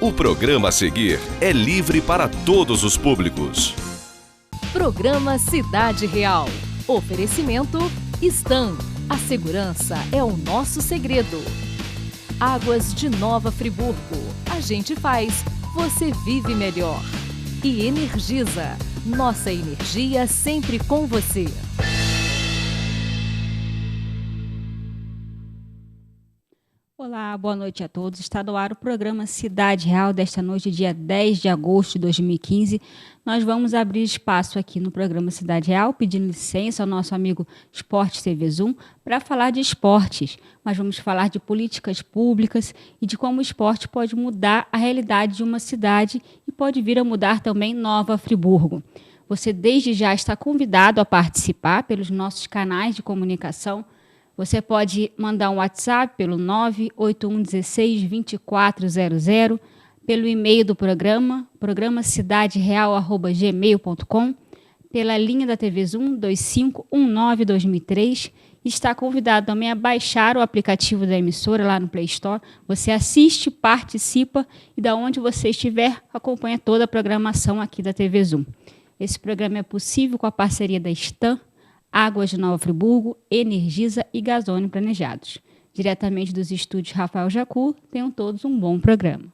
O programa a seguir é livre para todos os públicos. Programa Cidade Real. Oferecimento Stan. A segurança é o nosso segredo. Águas de Nova Friburgo. A gente faz, você vive melhor. E Energisa. Nossa energia sempre com você. Olá, boa noite a todos. Está no ar o programa Cidade Real desta noite, dia 10 de agosto de 2015. Nós vamos abrir espaço aqui no programa Cidade Real, pedindo licença ao nosso amigo Esporte TV Zoom para falar de esportes. Mas vamos falar de políticas públicas e de como o esporte pode mudar a realidade de uma cidade e pode vir a mudar também Nova Friburgo. Você desde já está convidado a participar pelos nossos canais de comunicação. Você pode mandar um WhatsApp pelo 981162400, pelo e-mail do programa, programacidadereal@gmail.com, pela linha da TV Zoom 2519-2003. Está convidado também a baixar o aplicativo da emissora lá no Play Store. Você assiste, participa e da onde você estiver, acompanha toda a programação aqui da TV Zoom. Esse programa é possível com a parceria da Stan, Águas de Nova Friburgo, Energisa e Gasônio Planejados. Diretamente dos estúdios Rafael Jacu, tenham todos um bom programa.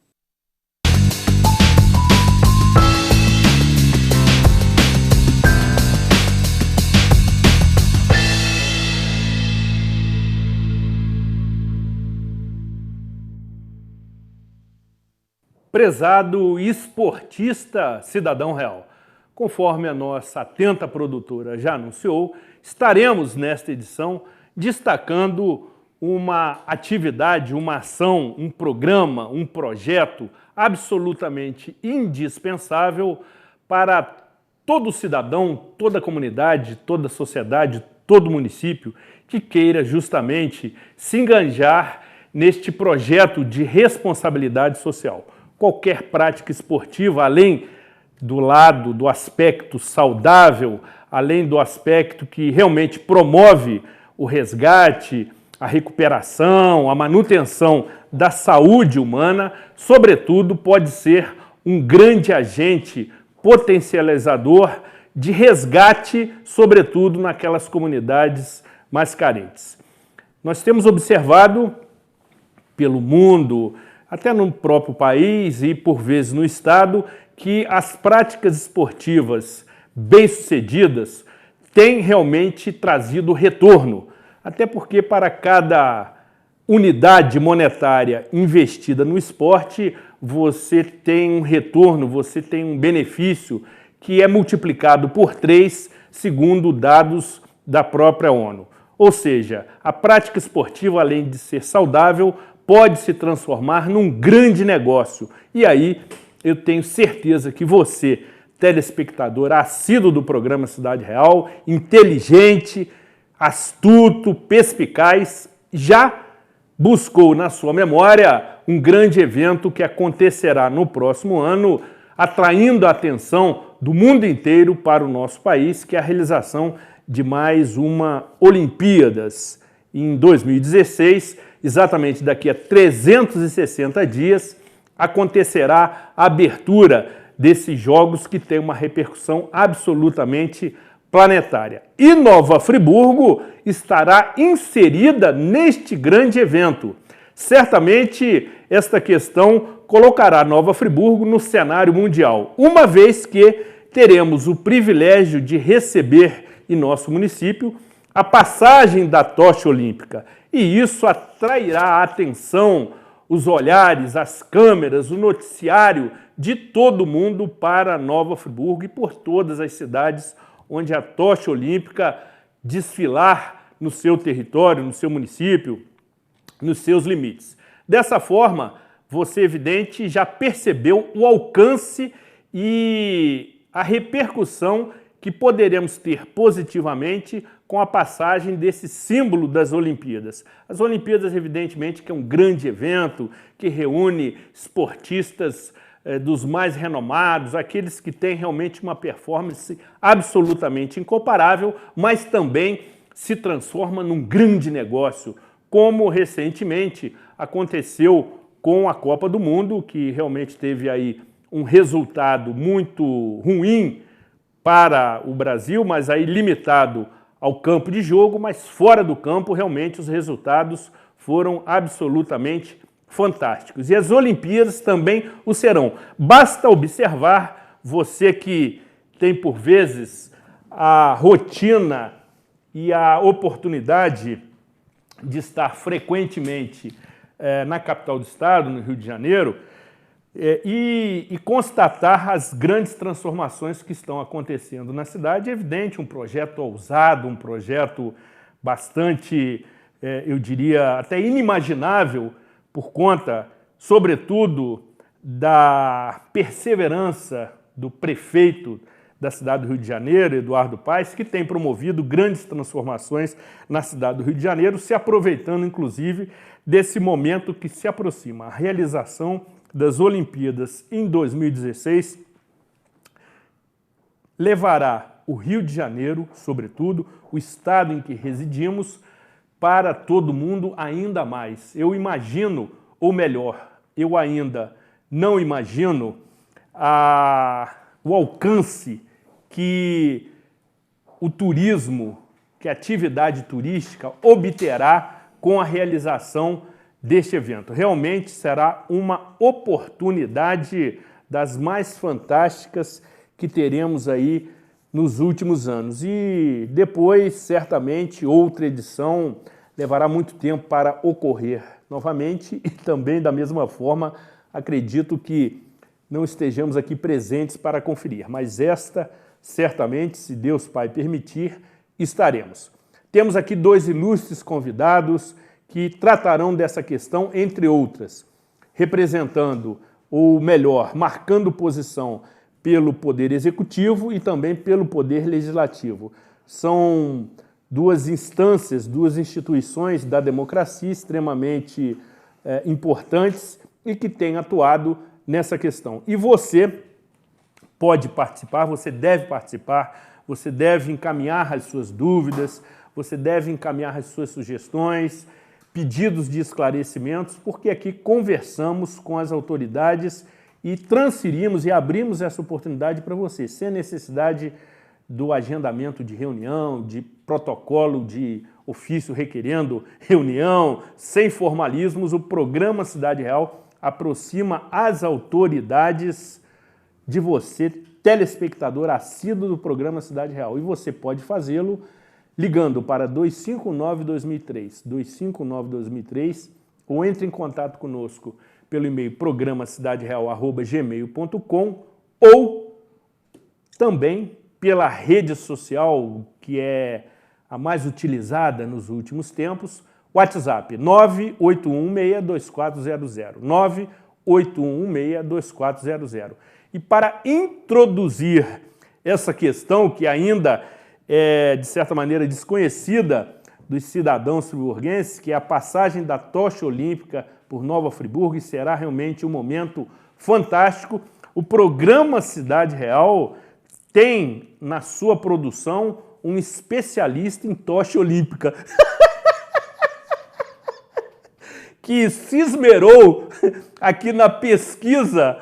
Prezado esportista cidadão real, conforme a nossa atenta produtora já anunciou, estaremos nesta edição destacando uma atividade, uma ação, um programa, um projeto absolutamente indispensável para todo cidadão, toda comunidade, toda sociedade, todo município que queira justamente se enganjar neste projeto de responsabilidade social. Qualquer prática esportiva, além do lado do aspecto saudável, além do aspecto que realmente promove o resgate, a recuperação, a manutenção da saúde humana, sobretudo pode ser um grande agente potencializador de resgate, sobretudo naquelas comunidades mais carentes. Nós temos observado pelo mundo, até no próprio país e por vezes no estado, que as práticas esportivas bem-sucedidas têm realmente trazido retorno, até porque para cada unidade monetária investida no esporte, você tem um retorno, você tem um benefício que é multiplicado por 3, segundo dados da própria ONU. Ou seja, a prática esportiva, além de ser saudável, pode se transformar num grande negócio. E aí, eu tenho certeza que você, telespectador assíduo do programa Cidade Real, inteligente, astuto, perspicaz, já buscou na sua memória um grande evento que acontecerá no próximo ano, atraindo a atenção do mundo inteiro para o nosso país, que é a realização de mais uma Olimpíadas em 2016, exatamente daqui a 360 dias, acontecerá a abertura desses jogos que tem uma repercussão absolutamente planetária. E Nova Friburgo estará inserida neste grande evento. Certamente, esta questão colocará Nova Friburgo no cenário mundial, uma vez que teremos o privilégio de receber em nosso município a passagem da tocha olímpica. E isso atrairá a atenção, os olhares, as câmeras, o noticiário de todo mundo para Nova Friburgo e por todas as cidades onde a tocha olímpica desfilar no seu território, no seu município, nos seus limites. Dessa forma, você, evidente, já percebeu o alcance e a repercussão que poderemos ter positivamente com a passagem desse símbolo das Olimpíadas. As Olimpíadas, evidentemente, que é um grande evento que reúne esportistas dos mais renomados, aqueles que têm realmente uma performance absolutamente incomparável, mas também se transforma num grande negócio, como recentemente aconteceu com a Copa do Mundo, que realmente teve aí um resultado muito ruim para o Brasil, mas aí limitado ao campo de jogo, mas fora do campo realmente os resultados foram absolutamente fantásticos. E as Olimpíadas também o serão. Basta observar, você que tem por vezes a rotina e a oportunidade de estar frequentemente na capital do estado, no Rio de Janeiro, e constatar as grandes transformações que estão acontecendo na cidade. É evidente, um projeto ousado, um projeto bastante, eu diria, até inimaginável, por conta, sobretudo, da perseverança do prefeito da cidade do Rio de Janeiro, Eduardo Paes, que tem promovido grandes transformações na cidade do Rio de Janeiro, se aproveitando, inclusive, desse momento que se aproxima. A realização das Olimpíadas em 2016 levará o Rio de Janeiro, sobretudo, o estado em que residimos, para todo mundo ainda mais. Eu imagino, ou melhor, eu ainda não imagino o alcance que o turismo, que a atividade turística obterá com a realização deste evento. Realmente será uma oportunidade das mais fantásticas que teremos aí nos últimos anos. E depois, certamente, outra edição levará muito tempo para ocorrer novamente e também, da mesma forma, acredito que não estejamos aqui presentes para conferir, mas esta, certamente, se Deus Pai permitir, estaremos. Temos aqui dois ilustres convidados que tratarão dessa questão, entre outras, representando, ou melhor, marcando posição pelo Poder Executivo e também pelo Poder Legislativo. São duas instâncias, duas instituições da democracia extremamente importantes e que têm atuado nessa questão. E você pode participar, você deve encaminhar as suas dúvidas, você deve encaminhar as suas sugestões, pedidos de esclarecimentos, porque aqui conversamos com as autoridades e transferimos e abrimos essa oportunidade para você, sem necessidade do agendamento de reunião, de protocolo de ofício requerendo reunião, sem formalismos. O programa Cidade Real aproxima as autoridades de você, telespectador assíduo do programa Cidade Real. E você pode fazê-lo ligando para 259-2003, 259-2003, ou entre em contato conosco pelo e-mail programacidadereal@gmail.com ou também pela rede social que é a mais utilizada nos últimos tempos, WhatsApp 981162400, 981162400. E para introduzir essa questão que ainda é, de certa maneira, desconhecida dos cidadãos friburguenses, que é a passagem da tocha olímpica por Nova Friburgo, e será realmente um momento fantástico. O programa Cidade Real tem na sua produção um especialista em tocha olímpica, que se esmerou aqui na pesquisa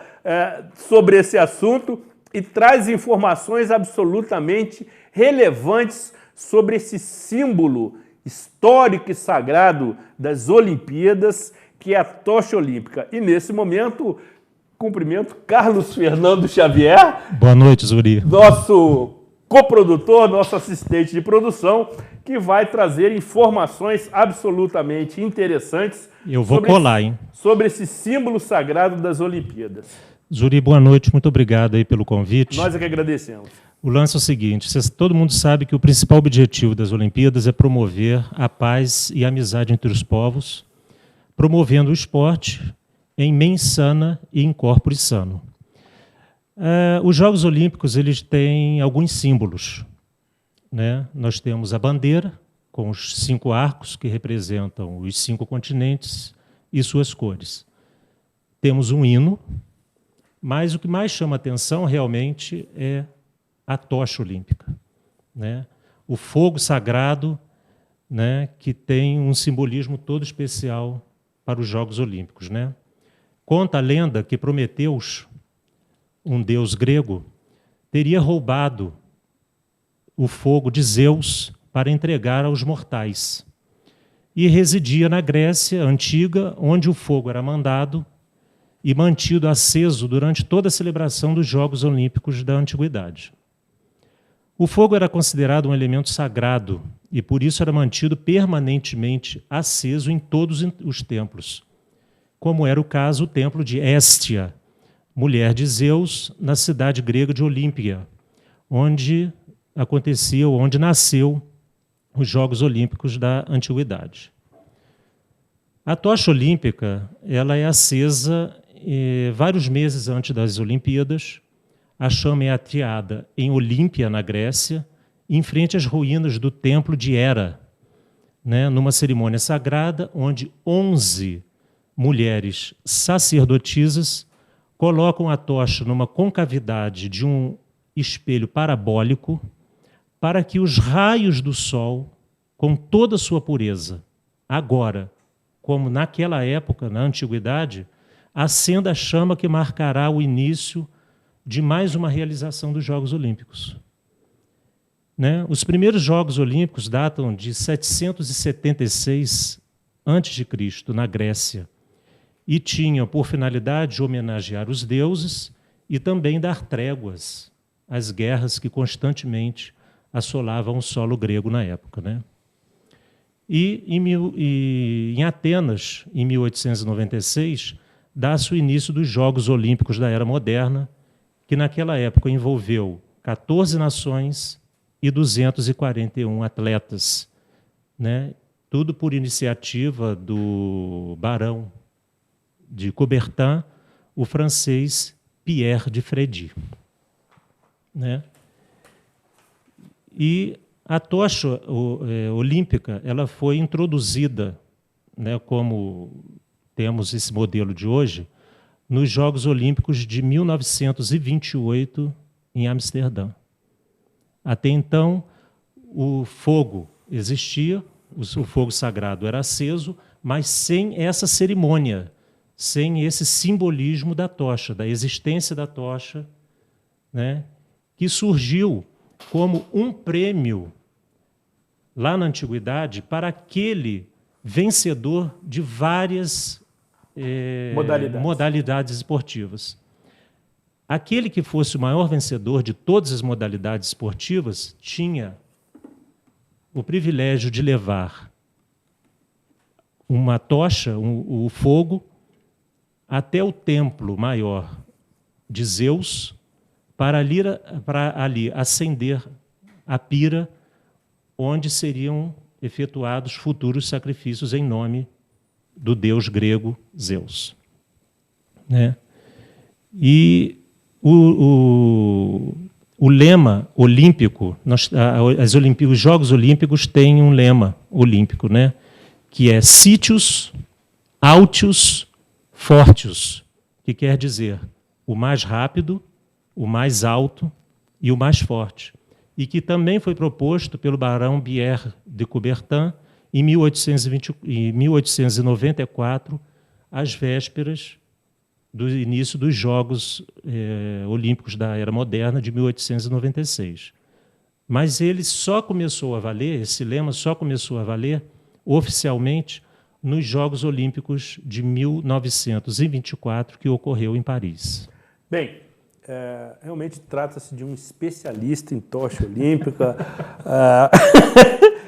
sobre esse assunto e traz informações absolutamente relevantes sobre esse símbolo histórico e sagrado das Olimpíadas, que é a tocha olímpica. E nesse momento, cumprimento Carlos Fernando Xavier. Boa noite, Zuri. Nosso coprodutor, nosso assistente de produção, que vai trazer informações absolutamente interessantes. Eu vou colar, hein? Sobre esse símbolo sagrado das Olimpíadas. Zuri, boa noite, muito obrigado aí pelo convite. Nós é que agradecemos. O lance é o seguinte, todo mundo sabe que o principal objetivo das Olimpíadas é promover a paz e a amizade entre os povos, promovendo o esporte em mens sana e in corpore sano. Os Jogos Olímpicos eles têm alguns símbolos, né? Nós temos a bandeira, com os 5 arcos que representam os 5 continentes e suas cores. Temos um hino, mas o que mais chama atenção realmente é a tocha olímpica, né? O fogo sagrado, né, que tem um simbolismo todo especial para os Jogos Olímpicos, né? Conta a lenda que Prometeus, um deus grego, teria roubado o fogo de Zeus para entregar aos mortais. E residia na Grécia antiga, onde o fogo era mandado e mantido aceso durante toda a celebração dos Jogos Olímpicos da Antiguidade. O fogo era considerado um elemento sagrado e, por isso, era mantido permanentemente aceso em todos os templos, como era o caso do templo de Héstia, mulher de Zeus, na cidade grega de Olímpia, onde nasceu os Jogos Olímpicos da Antiguidade. A tocha olímpica ela é acesa vários meses antes das Olimpíadas. A chama é ateada em Olímpia, na Grécia, em frente às ruínas do templo de Hera, né, numa cerimônia sagrada, onde 11 mulheres sacerdotisas colocam a tocha numa concavidade de um espelho parabólico para que os raios do sol, com toda a sua pureza, agora, como naquela época, na antiguidade, acenda a chama que marcará o início de mais uma realização dos Jogos Olímpicos. Né? Os primeiros Jogos Olímpicos datam de 776 a.C., na Grécia, e tinham por finalidade homenagear os deuses e também dar tréguas às guerras que constantemente assolavam o solo grego na época. Né? E em Atenas, em 1896, dá-se o início dos Jogos Olímpicos da Era Moderna, que naquela época envolveu 14 nações e 241 atletas, né? Tudo por iniciativa do barão de Coubertin, o francês Pierre de Frédy. Né? E a tocha olímpica ela foi introduzida, né, como temos esse modelo de hoje, nos Jogos Olímpicos de 1928, em Amsterdã. Até então, o fogo existia, o fogo sagrado era aceso, mas sem essa cerimônia, sem esse simbolismo da tocha, da existência da tocha, né, que surgiu como um prêmio, lá na Antiguidade, para aquele vencedor de várias modalidades esportivas. Aquele que fosse o maior vencedor de todas as modalidades esportivas tinha o privilégio de levar uma tocha, o fogo, até o templo maior de Zeus, para ali acender a pira onde seriam efetuados futuros sacrifícios em nome do deus grego Zeus. Né? E o lema olímpico, os Jogos Olímpicos têm um lema olímpico, né? Que é Citius, Altius, Fortius, que quer dizer o mais rápido, o mais alto e o mais forte, e que também foi proposto pelo barão Pierre de Coubertin em 1894, às vésperas do início dos Jogos Olímpicos da Era Moderna de 1896. Mas ele só começou a valer, esse lema só começou a valer oficialmente nos Jogos Olímpicos de 1924, que ocorreu em Paris. Bem, realmente trata-se de um especialista em tocha olímpica,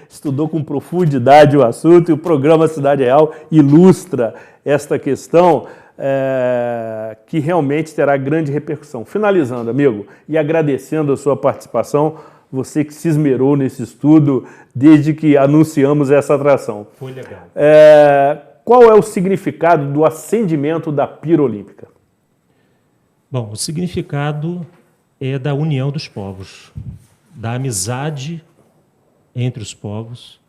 estudou com profundidade o assunto e o programa Cidade Real ilustra esta questão que realmente terá grande repercussão. Finalizando, amigo, e agradecendo a sua participação, você que se esmerou nesse estudo desde que anunciamos essa atração. Foi legal. Qual é o significado do acendimento da pira olímpica? Bom, o significado é da união dos povos, da amizade entre os povos,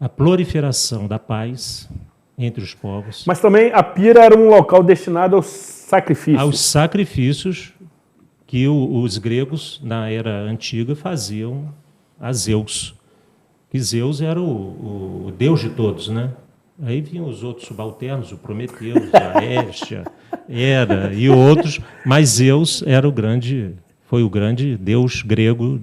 a proliferação da paz entre os povos. Mas também a pira era um local destinado aos sacrifícios. Aos sacrifícios que os gregos, na era antiga, faziam a Zeus. Que Zeus era o deus de todos, né? Aí vinham os outros subalternos, o Prometeus, a Hestia, Hera e outros, mas Zeus era foi o grande deus grego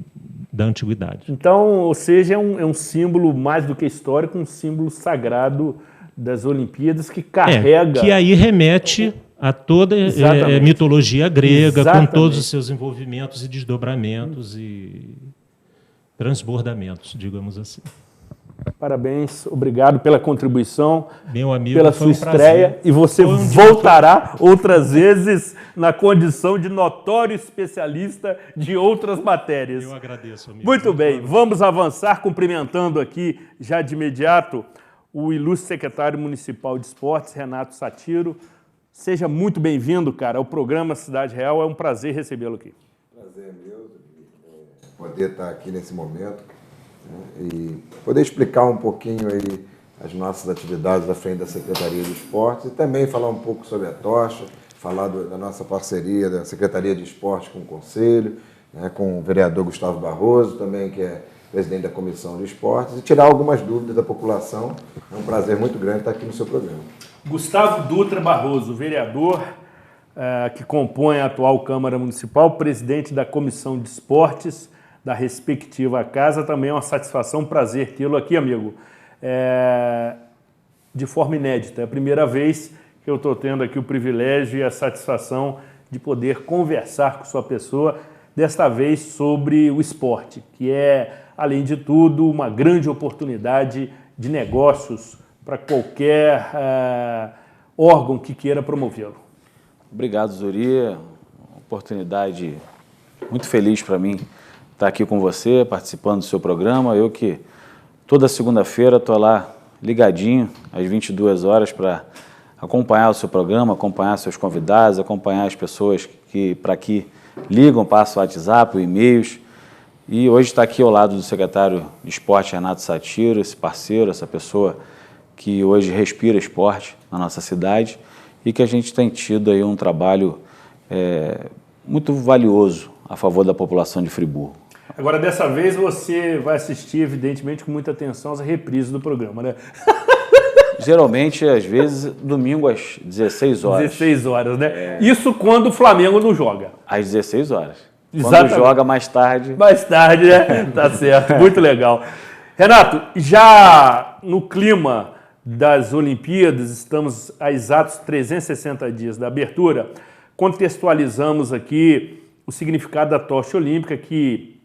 da antiguidade. Então, ou seja, é um símbolo mais do que histórico, um símbolo sagrado das Olimpíadas que carrega... que aí remete a toda a mitologia grega, com todos os seus envolvimentos e desdobramentos e transbordamentos, digamos assim. Parabéns, obrigado pela contribuição, meu amigo, pela sua estreia, e você voltará outras vezes na condição de notório especialista de outras matérias. Eu agradeço, amigo. Muito bem, vamos avançar cumprimentando aqui, já de imediato, o ilustre secretário municipal de esportes, Renato Satiro. Seja muito bem-vindo, cara, ao programa Cidade Real, é um prazer recebê-lo aqui. Prazer meu, poder estar aqui nesse momento, né, e poder explicar um pouquinho aí as nossas atividades à frente da Secretaria de Esportes e também falar um pouco sobre a tocha, falar da nossa parceria da Secretaria de Esportes com o Conselho, né, com o vereador Gustavo Barroso, também que é presidente da Comissão de Esportes, e tirar algumas dúvidas da população. É um prazer muito grande estar aqui no seu programa. Gustavo Dutra Barroso, vereador que compõe a atual Câmara Municipal, presidente da Comissão de Esportes da respectiva casa. Também é uma satisfação, um prazer tê-lo aqui, amigo. De forma inédita, é a primeira vez que eu estou tendo aqui o privilégio e a satisfação de poder conversar com sua pessoa, desta vez sobre o esporte, que é, além de tudo, uma grande oportunidade de negócios para qualquer órgão que queira promovê-lo. Obrigado, Zuri. Oportunidade muito feliz para mim estar aqui com você, participando do seu programa. Eu que toda segunda-feira estou lá ligadinho, às 22 horas, para acompanhar o seu programa, acompanhar seus convidados, acompanhar as pessoas que para aqui ligam, passam o WhatsApp, o e-mails. E hoje está aqui ao lado do secretário de Esporte, Renato Satiro, esse parceiro, essa pessoa que hoje respira esporte na nossa cidade e que a gente tem tido aí um trabalho muito valioso a favor da população de Friburgo. Agora, dessa vez, você vai assistir, evidentemente, com muita atenção às reprises do programa, né? Geralmente, às vezes, domingo às 16 horas. 16 horas, né? Isso quando o Flamengo não joga. Às 16 horas. Exatamente. Quando joga mais tarde. Mais tarde, né? Tá certo. Muito legal. Renato, já no clima das Olimpíadas, estamos a exatos 360 dias da abertura, contextualizamos aqui o significado da tocha olímpica, que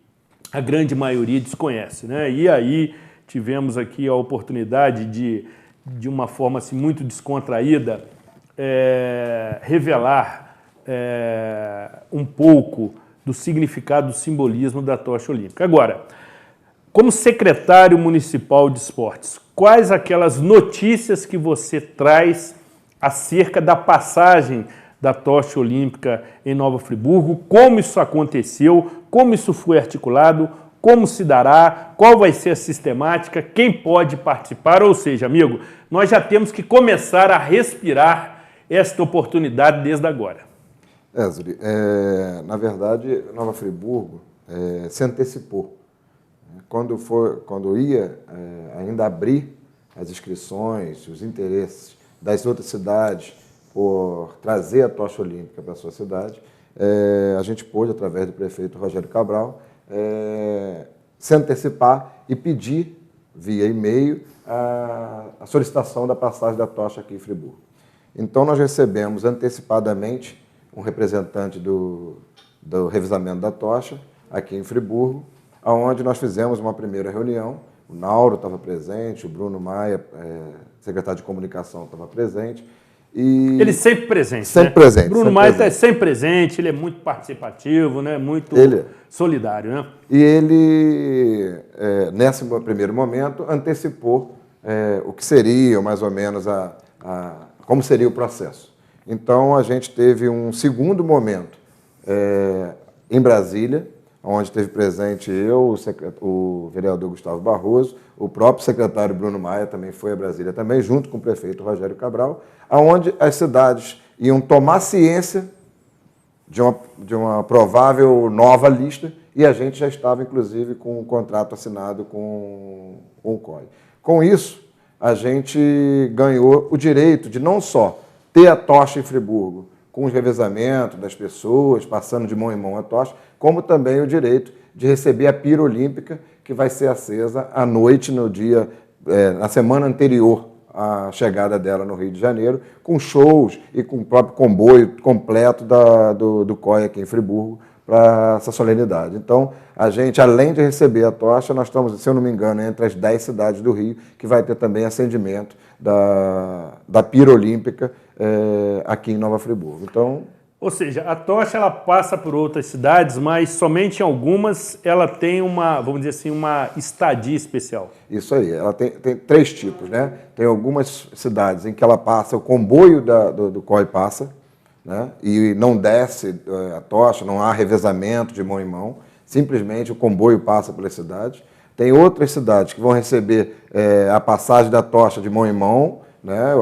a grande maioria desconhece, né? E aí tivemos aqui a oportunidade de uma forma assim, muito descontraída, revelar um pouco do significado, do simbolismo da tocha olímpica. Agora, como secretário municipal de esportes, quais aquelas notícias que você traz acerca da passagem da tocha olímpica em Nova Friburgo, como isso aconteceu, como isso foi articulado, como se dará, qual vai ser a sistemática, quem pode participar, ou seja, amigo, nós já temos que começar a respirar esta oportunidade desde agora. Zuri, na verdade, Nova Friburgo se antecipou. Quando ia ainda abrir as inscrições, os interesses das outras cidades por trazer a tocha olímpica para a sua cidade, a gente pôde, através do prefeito Rogério Cabral, se antecipar e pedir, via e-mail, a solicitação da passagem da tocha aqui em Friburgo. Então, nós recebemos antecipadamente um representante do revisamento da tocha aqui em Friburgo, onde nós fizemos uma primeira reunião. O Nauro estava presente, o Bruno Maia, secretário de comunicação, estava presente. E ele sempre presente, sempre né? Presente. Bruno Maia está sempre presente, ele é muito participativo, né? Muito solidário, né? E ele, nesse primeiro momento, antecipou o que seria, mais ou menos, como seria o processo. Então, a gente teve um segundo momento em Brasília, onde esteve presente eu, o vereador Gustavo Barroso, o próprio secretário Bruno Maia também foi a Brasília também, junto com o prefeito Rogério Cabral, onde as cidades iam tomar ciência de uma provável nova lista e a gente já estava, inclusive, com um contrato assinado com o COI. Com isso, a gente ganhou o direito de não só ter a tocha em Friburgo, com os revezamentos das pessoas, passando de mão em mão a tocha, como também o direito de receber a pira olímpica, que vai ser acesa à noite, na semana anterior à chegada dela no Rio de Janeiro, com shows e com o próprio comboio completo do COI aqui em Friburgo, para essa solenidade. Então, a gente, além de receber a tocha, nós estamos, se eu não me engano, entre as 10 cidades do Rio, que vai ter também acendimento da pira olímpica aqui em Nova Friburgo. Então, ou seja, a tocha ela passa por outras cidades, mas somente em algumas ela tem uma, vamos dizer assim, uma estadia especial. Isso aí, ela tem 3 tipos, né? Tem algumas cidades em que ela passa, o comboio do COI passa, né? E não desce a tocha, não há revezamento de mão em mão, simplesmente o comboio passa pela cidade. Tem outras cidades que vão receber a passagem da tocha de mão em mão, né?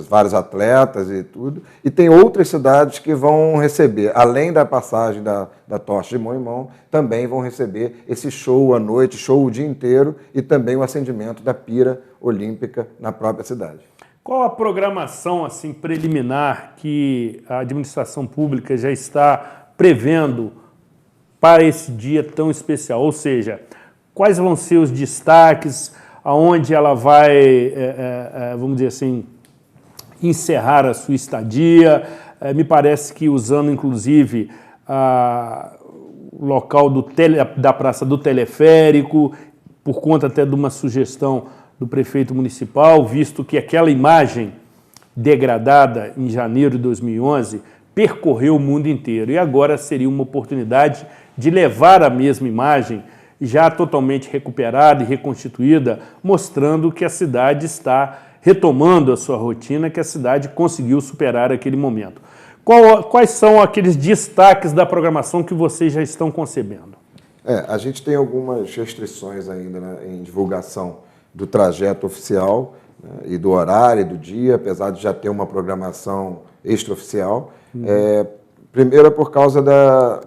Vários atletas e tudo, e tem outras cidades que vão receber, além da passagem da tocha de mão em mão, também vão receber esse show à noite, show o dia inteiro, e também o acendimento da pira olímpica na própria cidade. Qual a programação assim, preliminar que a administração pública já está prevendo para esse dia tão especial? Ou seja, quais vão ser os destaques, aonde ela vai, vamos dizer assim, encerrar a sua estadia? Me parece que usando, inclusive, o local da Praça do Teleférico, por conta até de uma sugestão do prefeito municipal, visto que aquela imagem degradada em janeiro de 2011 percorreu o mundo inteiro. E agora seria uma oportunidade de levar a mesma imagem já totalmente recuperada e reconstituída, mostrando que a cidade está retomando a sua rotina, que a cidade conseguiu superar aquele momento. Quais são aqueles destaques da programação que vocês já estão concebendo? A gente tem algumas restrições ainda, né, em divulgação do trajeto oficial, né, e do horário, do dia, apesar de já ter uma programação extraoficial. Primeiro é por causa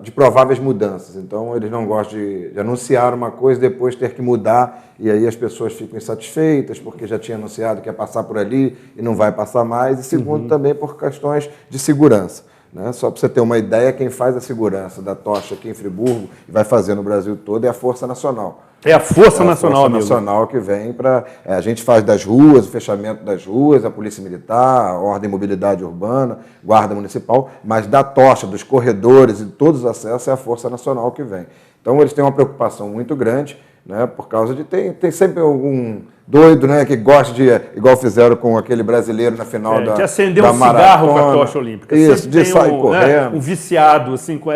de prováveis mudanças. Então, eles não gostam de anunciar uma coisa e depois ter que mudar, e aí as pessoas ficam insatisfeitas porque já tinha anunciado que ia passar por ali e não vai passar mais. E segundo, também por questões de segurança, né? Só para você ter uma ideia, quem faz a segurança da tocha aqui em Friburgo e vai fazer no Brasil todo é a Força Nacional. É a Força Nacional, amigo. A Força Nacional que vem para... a gente faz das ruas, o fechamento das ruas, a Polícia Militar, a Ordem e Mobilidade Urbana, Guarda Municipal, mas da tocha, dos corredores e de todos os acessos é a Força Nacional que vem. Então, eles têm uma preocupação muito grande, né, por causa de... Tem sempre algum doido, né, que gosta de... Igual fizeram com aquele brasileiro na final de acender um cigarro com a tocha olímpica. Isso, de sair correndo. Um viciado, assim, com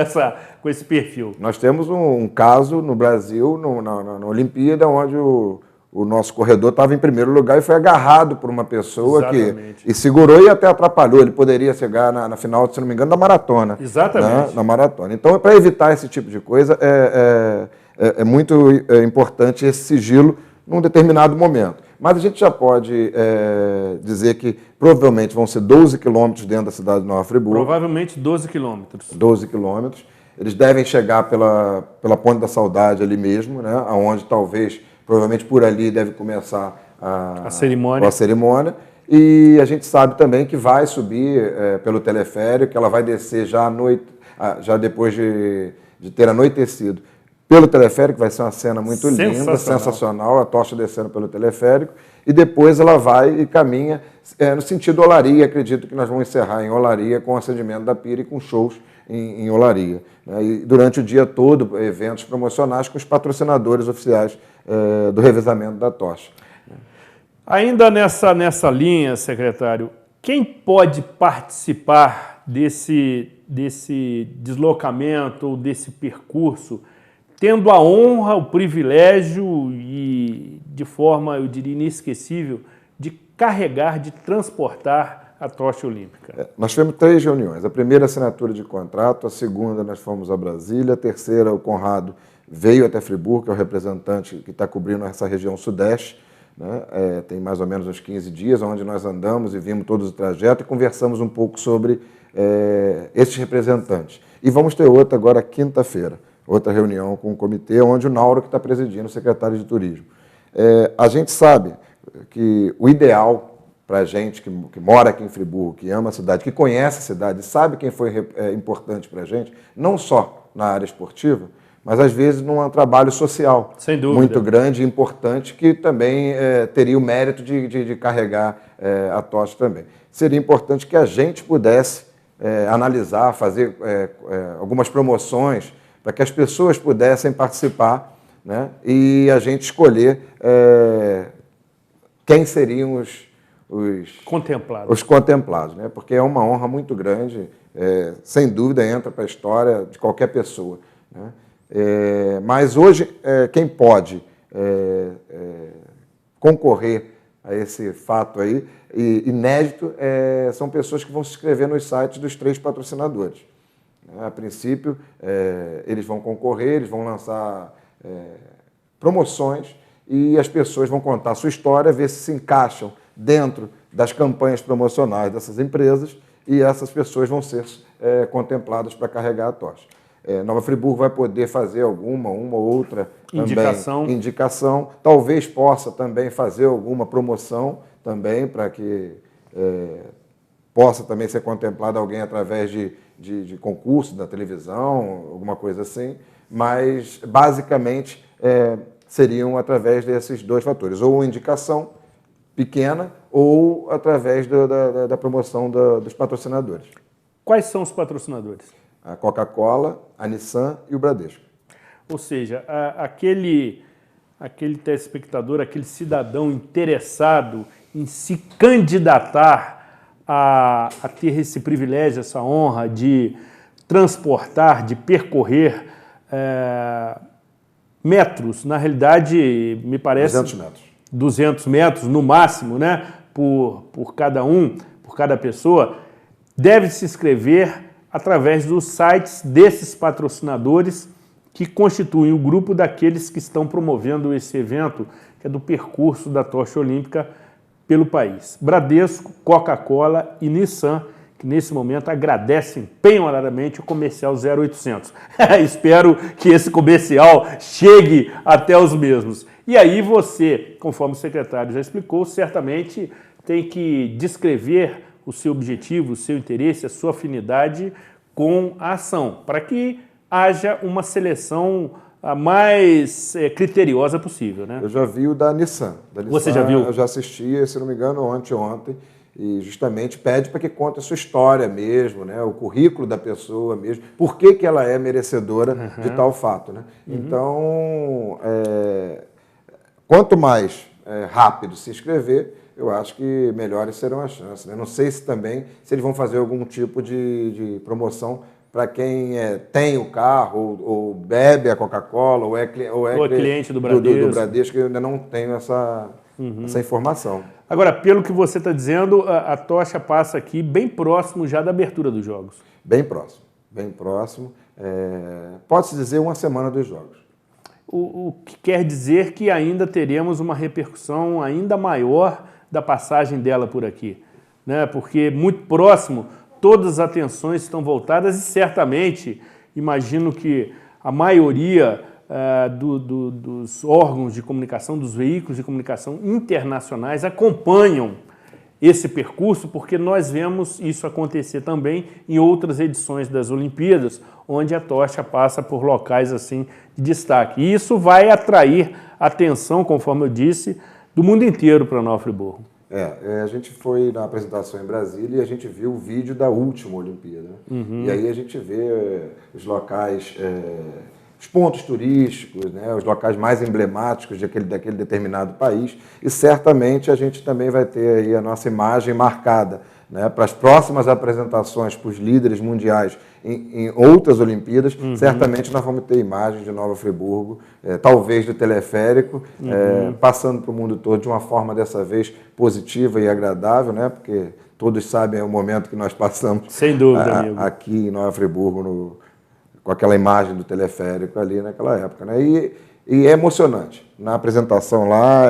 esse perfil. Nós temos um caso no Brasil, na Olimpíada, onde o nosso corredor estava em primeiro lugar e foi agarrado por uma pessoa e segurou e até atrapalhou. Ele poderia chegar na final, se não me engano, da maratona. Exatamente. Né? Na maratona. Então, para evitar esse tipo de coisa, é muito importante esse sigilo num determinado momento. Mas a gente já pode dizer que provavelmente vão ser 12 quilômetros dentro da cidade de Nova Friburgo. Provavelmente 12 quilômetros. 12 quilômetros. Eles devem chegar pela Ponte da Saudade ali mesmo, né? Onde provavelmente por ali deve começar a cerimônia. E a gente sabe também que vai subir pelo teleférico, que ela vai descer já à noite, já depois de ter anoitecido. Pelo teleférico, vai ser uma cena muito linda, sensacional, a tocha descendo pelo teleférico, e depois ela vai e caminha no sentido Olaria. Acredito que nós vamos encerrar em Olaria com o acendimento da pira e com shows em Olaria, né? E durante o dia todo, eventos promocionais com os patrocinadores oficiais do revezamento da tocha. Ainda nessa linha, secretário, quem pode participar desse deslocamento ou desse percurso, tendo a honra, o privilégio e de forma, eu diria, inesquecível, de carregar, de transportar a tocha olímpica? Nós tivemos 3 reuniões. A primeira, assinatura de contrato. A segunda, nós fomos a Brasília. A terceira, o Conrado veio até Friburgo, que é o representante que está cobrindo essa região sudeste, né? Tem mais ou menos uns 15 dias, onde nós andamos e vimos todo o trajeto e conversamos um pouco sobre esses representantes. E vamos ter outra agora, quinta-feira, outra reunião com o comitê, onde o Nauro que está presidindo, o secretário de Turismo. A gente sabe que o ideal para a gente que mora aqui em Friburgo, que ama a cidade, que conhece a cidade, sabe quem foi importante para a gente, não só na área esportiva, mas às vezes num trabalho social Sem dúvida. muito grande e importante, que também teria o mérito de carregar a tocha também. Seria importante que a gente pudesse analisar, fazer algumas promoções para que as pessoas pudessem participar, né, e a gente escolher quem seriam os contemplados, né? Porque é uma honra muito grande, sem dúvida entra para a história de qualquer pessoa, né? Mas hoje, quem pode concorrer a esse fato aí, inédito, são pessoas que vão se inscrever nos sites dos 3 patrocinadores. A princípio, eles vão concorrer, eles vão lançar promoções e as pessoas vão contar a sua história, ver se encaixam dentro das campanhas promocionais dessas empresas e essas pessoas vão ser contempladas para carregar a tocha. Nova Friburgo vai poder fazer uma ou outra indicação. Talvez possa também fazer alguma promoção também para que possa também ser contemplado alguém através de concurso da televisão, alguma coisa assim, mas basicamente seriam através desses 2 fatores, ou uma indicação pequena ou através da promoção dos patrocinadores. Quais são os patrocinadores? A Coca-Cola, a Nissan e o Bradesco. Ou seja, aquele telespectador, aquele cidadão interessado em se candidatar a ter esse privilégio, essa honra de transportar, de percorrer metros, na realidade, me parece... 200 metros. 200 metros no máximo, né, por cada por cada pessoa, deve se inscrever através dos sites desses patrocinadores que constituem o grupo daqueles que estão promovendo esse evento, que é do percurso da tocha olímpica pelo país. Bradesco, Coca-Cola e Nissan, que nesse momento agradecem penhoradamente o comercial 0800. Espero que esse comercial chegue até os mesmos. E aí você, conforme o secretário já explicou, certamente tem que descrever o seu objetivo, o seu interesse, a sua afinidade com a ação, para que haja uma seleção a mais criteriosa possível, né? Eu já vi o da Nissan. Você já viu? Eu já assisti, se não me engano, ontem, e justamente pede para que conte a sua história mesmo, né? O currículo da pessoa mesmo, por que ela é merecedora de tal fato, né? Então, quanto mais rápido se inscrever, eu acho que melhores serão as chances, né? Não sei se eles vão fazer algum tipo de promoção para quem tem o carro, ou bebe a Coca-Cola, ou é cliente do Bradesco. Do Bradesco, eu ainda não tenho essa informação. Agora, pelo que você está dizendo, a tocha passa aqui bem próximo já da abertura dos Jogos. Bem próximo. Pode-se dizer uma semana dos Jogos. O que quer dizer que ainda teremos uma repercussão ainda maior da passagem dela por aqui, né? Porque muito próximo, todas as atenções estão voltadas e certamente, imagino que a maioria dos órgãos de comunicação, dos veículos de comunicação internacionais acompanham esse percurso, porque nós vemos isso acontecer também em outras edições das Olimpíadas, onde a tocha passa por locais assim de destaque. E isso vai atrair atenção, conforme eu disse, do mundo inteiro para Nova Friburgo. A gente foi na apresentação em Brasília e a gente viu o vídeo da última Olimpíada. E aí a gente vê os locais, os pontos turísticos, né, os locais mais emblemáticos daquele determinado país, e certamente a gente também vai ter aí a nossa imagem marcada, né, para as próximas apresentações para os líderes mundiais em outras Olimpíadas. Certamente nós vamos ter imagens de Nova Friburgo, talvez do teleférico, passando para o mundo todo de uma forma dessa vez positiva e agradável, né, porque todos sabem o momento que nós passamos. Sem dúvida, amigo. Aqui em Nova Friburgo, com aquela imagem do teleférico ali naquela época, né? E é emocionante. Na apresentação lá,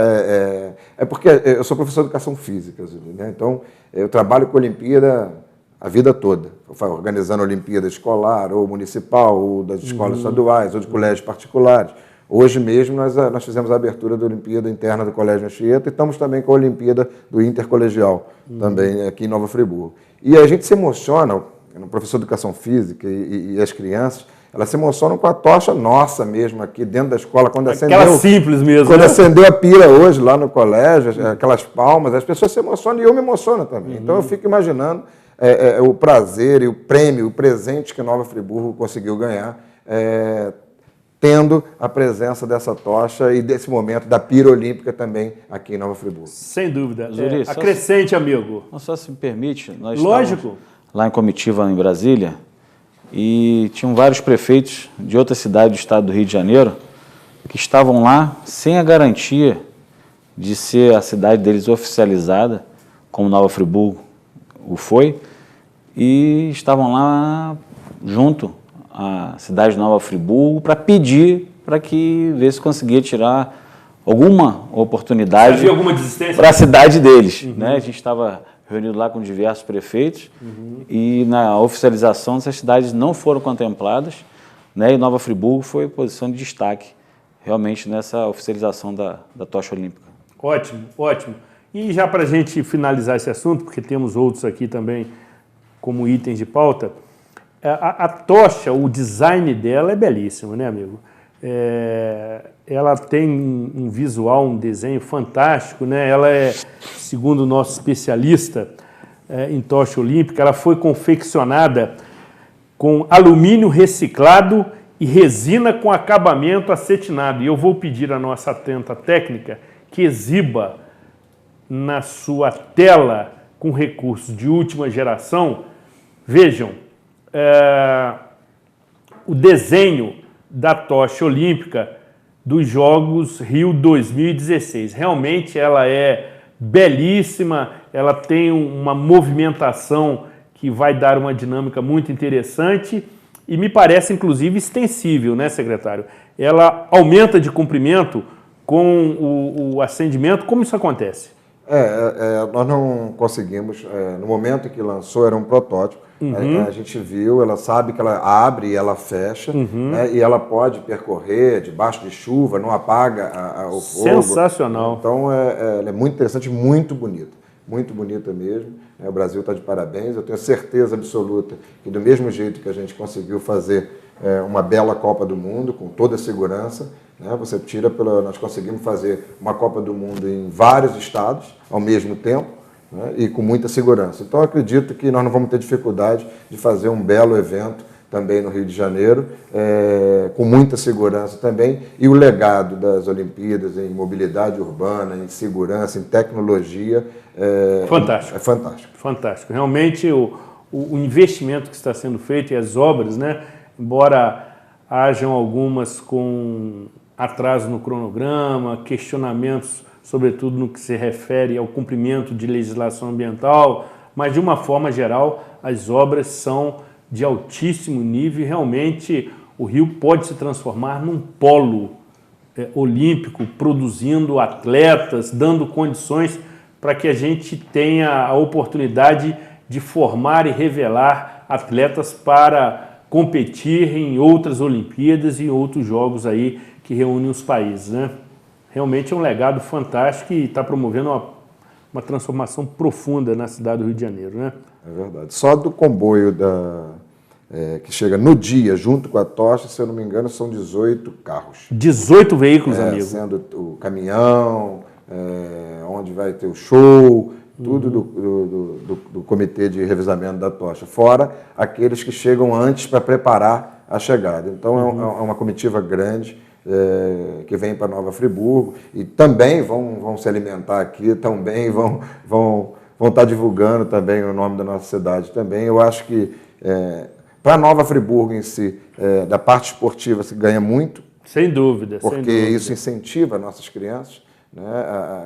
porque eu sou professor de educação física, né? Então eu trabalho com Olimpíada a vida toda, organizando Olimpíada escolar, ou municipal, ou das escolas estaduais, ou de colégios particulares, Hoje mesmo nós fizemos a abertura da Olimpíada Interna do Colégio Anchieta e estamos também com a Olimpíada do Intercolegial, também aqui em Nova Friburgo. E a gente se emociona, o professor de Educação Física e as crianças, elas se emocionam com a tocha nossa mesmo aqui dentro da escola. Quando aquela simples mesmo. Quando acendeu a pira hoje lá no colégio, aquelas palmas, as pessoas se emocionam e eu me emociono também. Então eu fico imaginando o prazer e o prêmio, o presente que Nova Friburgo conseguiu ganhar, tendo a presença dessa tocha e desse momento da pira olímpica também aqui em Nova Friburgo. Sem dúvida. Zuri, acrescente, amigo. Só se me permite, nós Lógico. Lá em comitiva em Brasília, e tinham vários prefeitos de outras cidades do estado do Rio de Janeiro que estavam lá sem a garantia de ser a cidade deles oficializada, como Nova Friburgo o foi, e estavam lá junto à cidade de Nova Friburgo para pedir para que ver se conseguia tirar alguma oportunidade para a cidade deles. Né? A gente estava reunido lá com diversos prefeitos e na oficialização essas cidades não foram contempladas, né? E Nova Friburgo foi posição de destaque realmente nessa oficialização da tocha olímpica. Ótimo, ótimo. E já para a gente finalizar esse assunto, porque temos outros aqui também como itens de pauta, a tocha, o design dela é belíssimo, né, amigo? Ela tem um visual, um desenho fantástico, né? Ela é, segundo o nosso especialista em tocha olímpica, ela foi confeccionada com alumínio reciclado e resina com acabamento acetinado. E eu vou pedir à nossa atenta técnica que exiba na sua tela com recursos de última geração. Vejam, o desenho da tocha olímpica dos Jogos Rio 2016. Realmente ela é belíssima, ela tem uma movimentação que vai dar uma dinâmica muito interessante e me parece inclusive extensível, né, secretário? Ela aumenta de comprimento com o acendimento. Como isso acontece? Nós não conseguimos, no momento em que lançou era um protótipo, a gente viu, ela sabe que ela abre e ela fecha, né, e ela pode percorrer debaixo de chuva, não apaga o fogo. Sensacional. Então ela é muito interessante, muito bonita mesmo. O Brasil está de parabéns, eu tenho certeza absoluta que do mesmo jeito que a gente conseguiu fazer uma bela Copa do Mundo, com toda a segurança, né, nós conseguimos fazer uma Copa do Mundo em vários estados ao mesmo tempo, né, e com muita segurança. Então, eu acredito que nós não vamos ter dificuldade de fazer um belo evento também no Rio de Janeiro, com muita segurança também, e o legado das Olimpíadas em mobilidade urbana, em segurança, em tecnologia, fantástico. É fantástico. Fantástico. Realmente, o investimento que está sendo feito e as obras, né, embora hajam algumas com atraso no cronograma, questionamentos, sobretudo no que se refere ao cumprimento de legislação ambiental, mas de uma forma geral, as obras são de altíssimo nível e realmente o Rio pode se transformar num polo olímpico, produzindo atletas, dando condições para que a gente tenha a oportunidade de formar e revelar atletas para competir em outras Olimpíadas e outros jogos aí que reúnem os países, né? Realmente é um legado fantástico e está promovendo uma transformação profunda na cidade do Rio de Janeiro, né? É verdade. Só do comboio que chega no dia, junto com a tocha, se eu não me engano, são 18 carros. 18 veículos, amigo. Sendo o caminhão, onde vai ter o show, tudo do comitê de revezamento da tocha, fora aqueles que chegam antes para preparar a chegada. Então é uma comitiva grande que vem para Nova Friburgo e também vão se alimentar aqui, também vão estar divulgando também o nome da nossa cidade também. Eu acho que para Nova Friburgo em si, da parte esportiva se ganha muito. Sem dúvida. Porque isso incentiva nossas crianças. Né?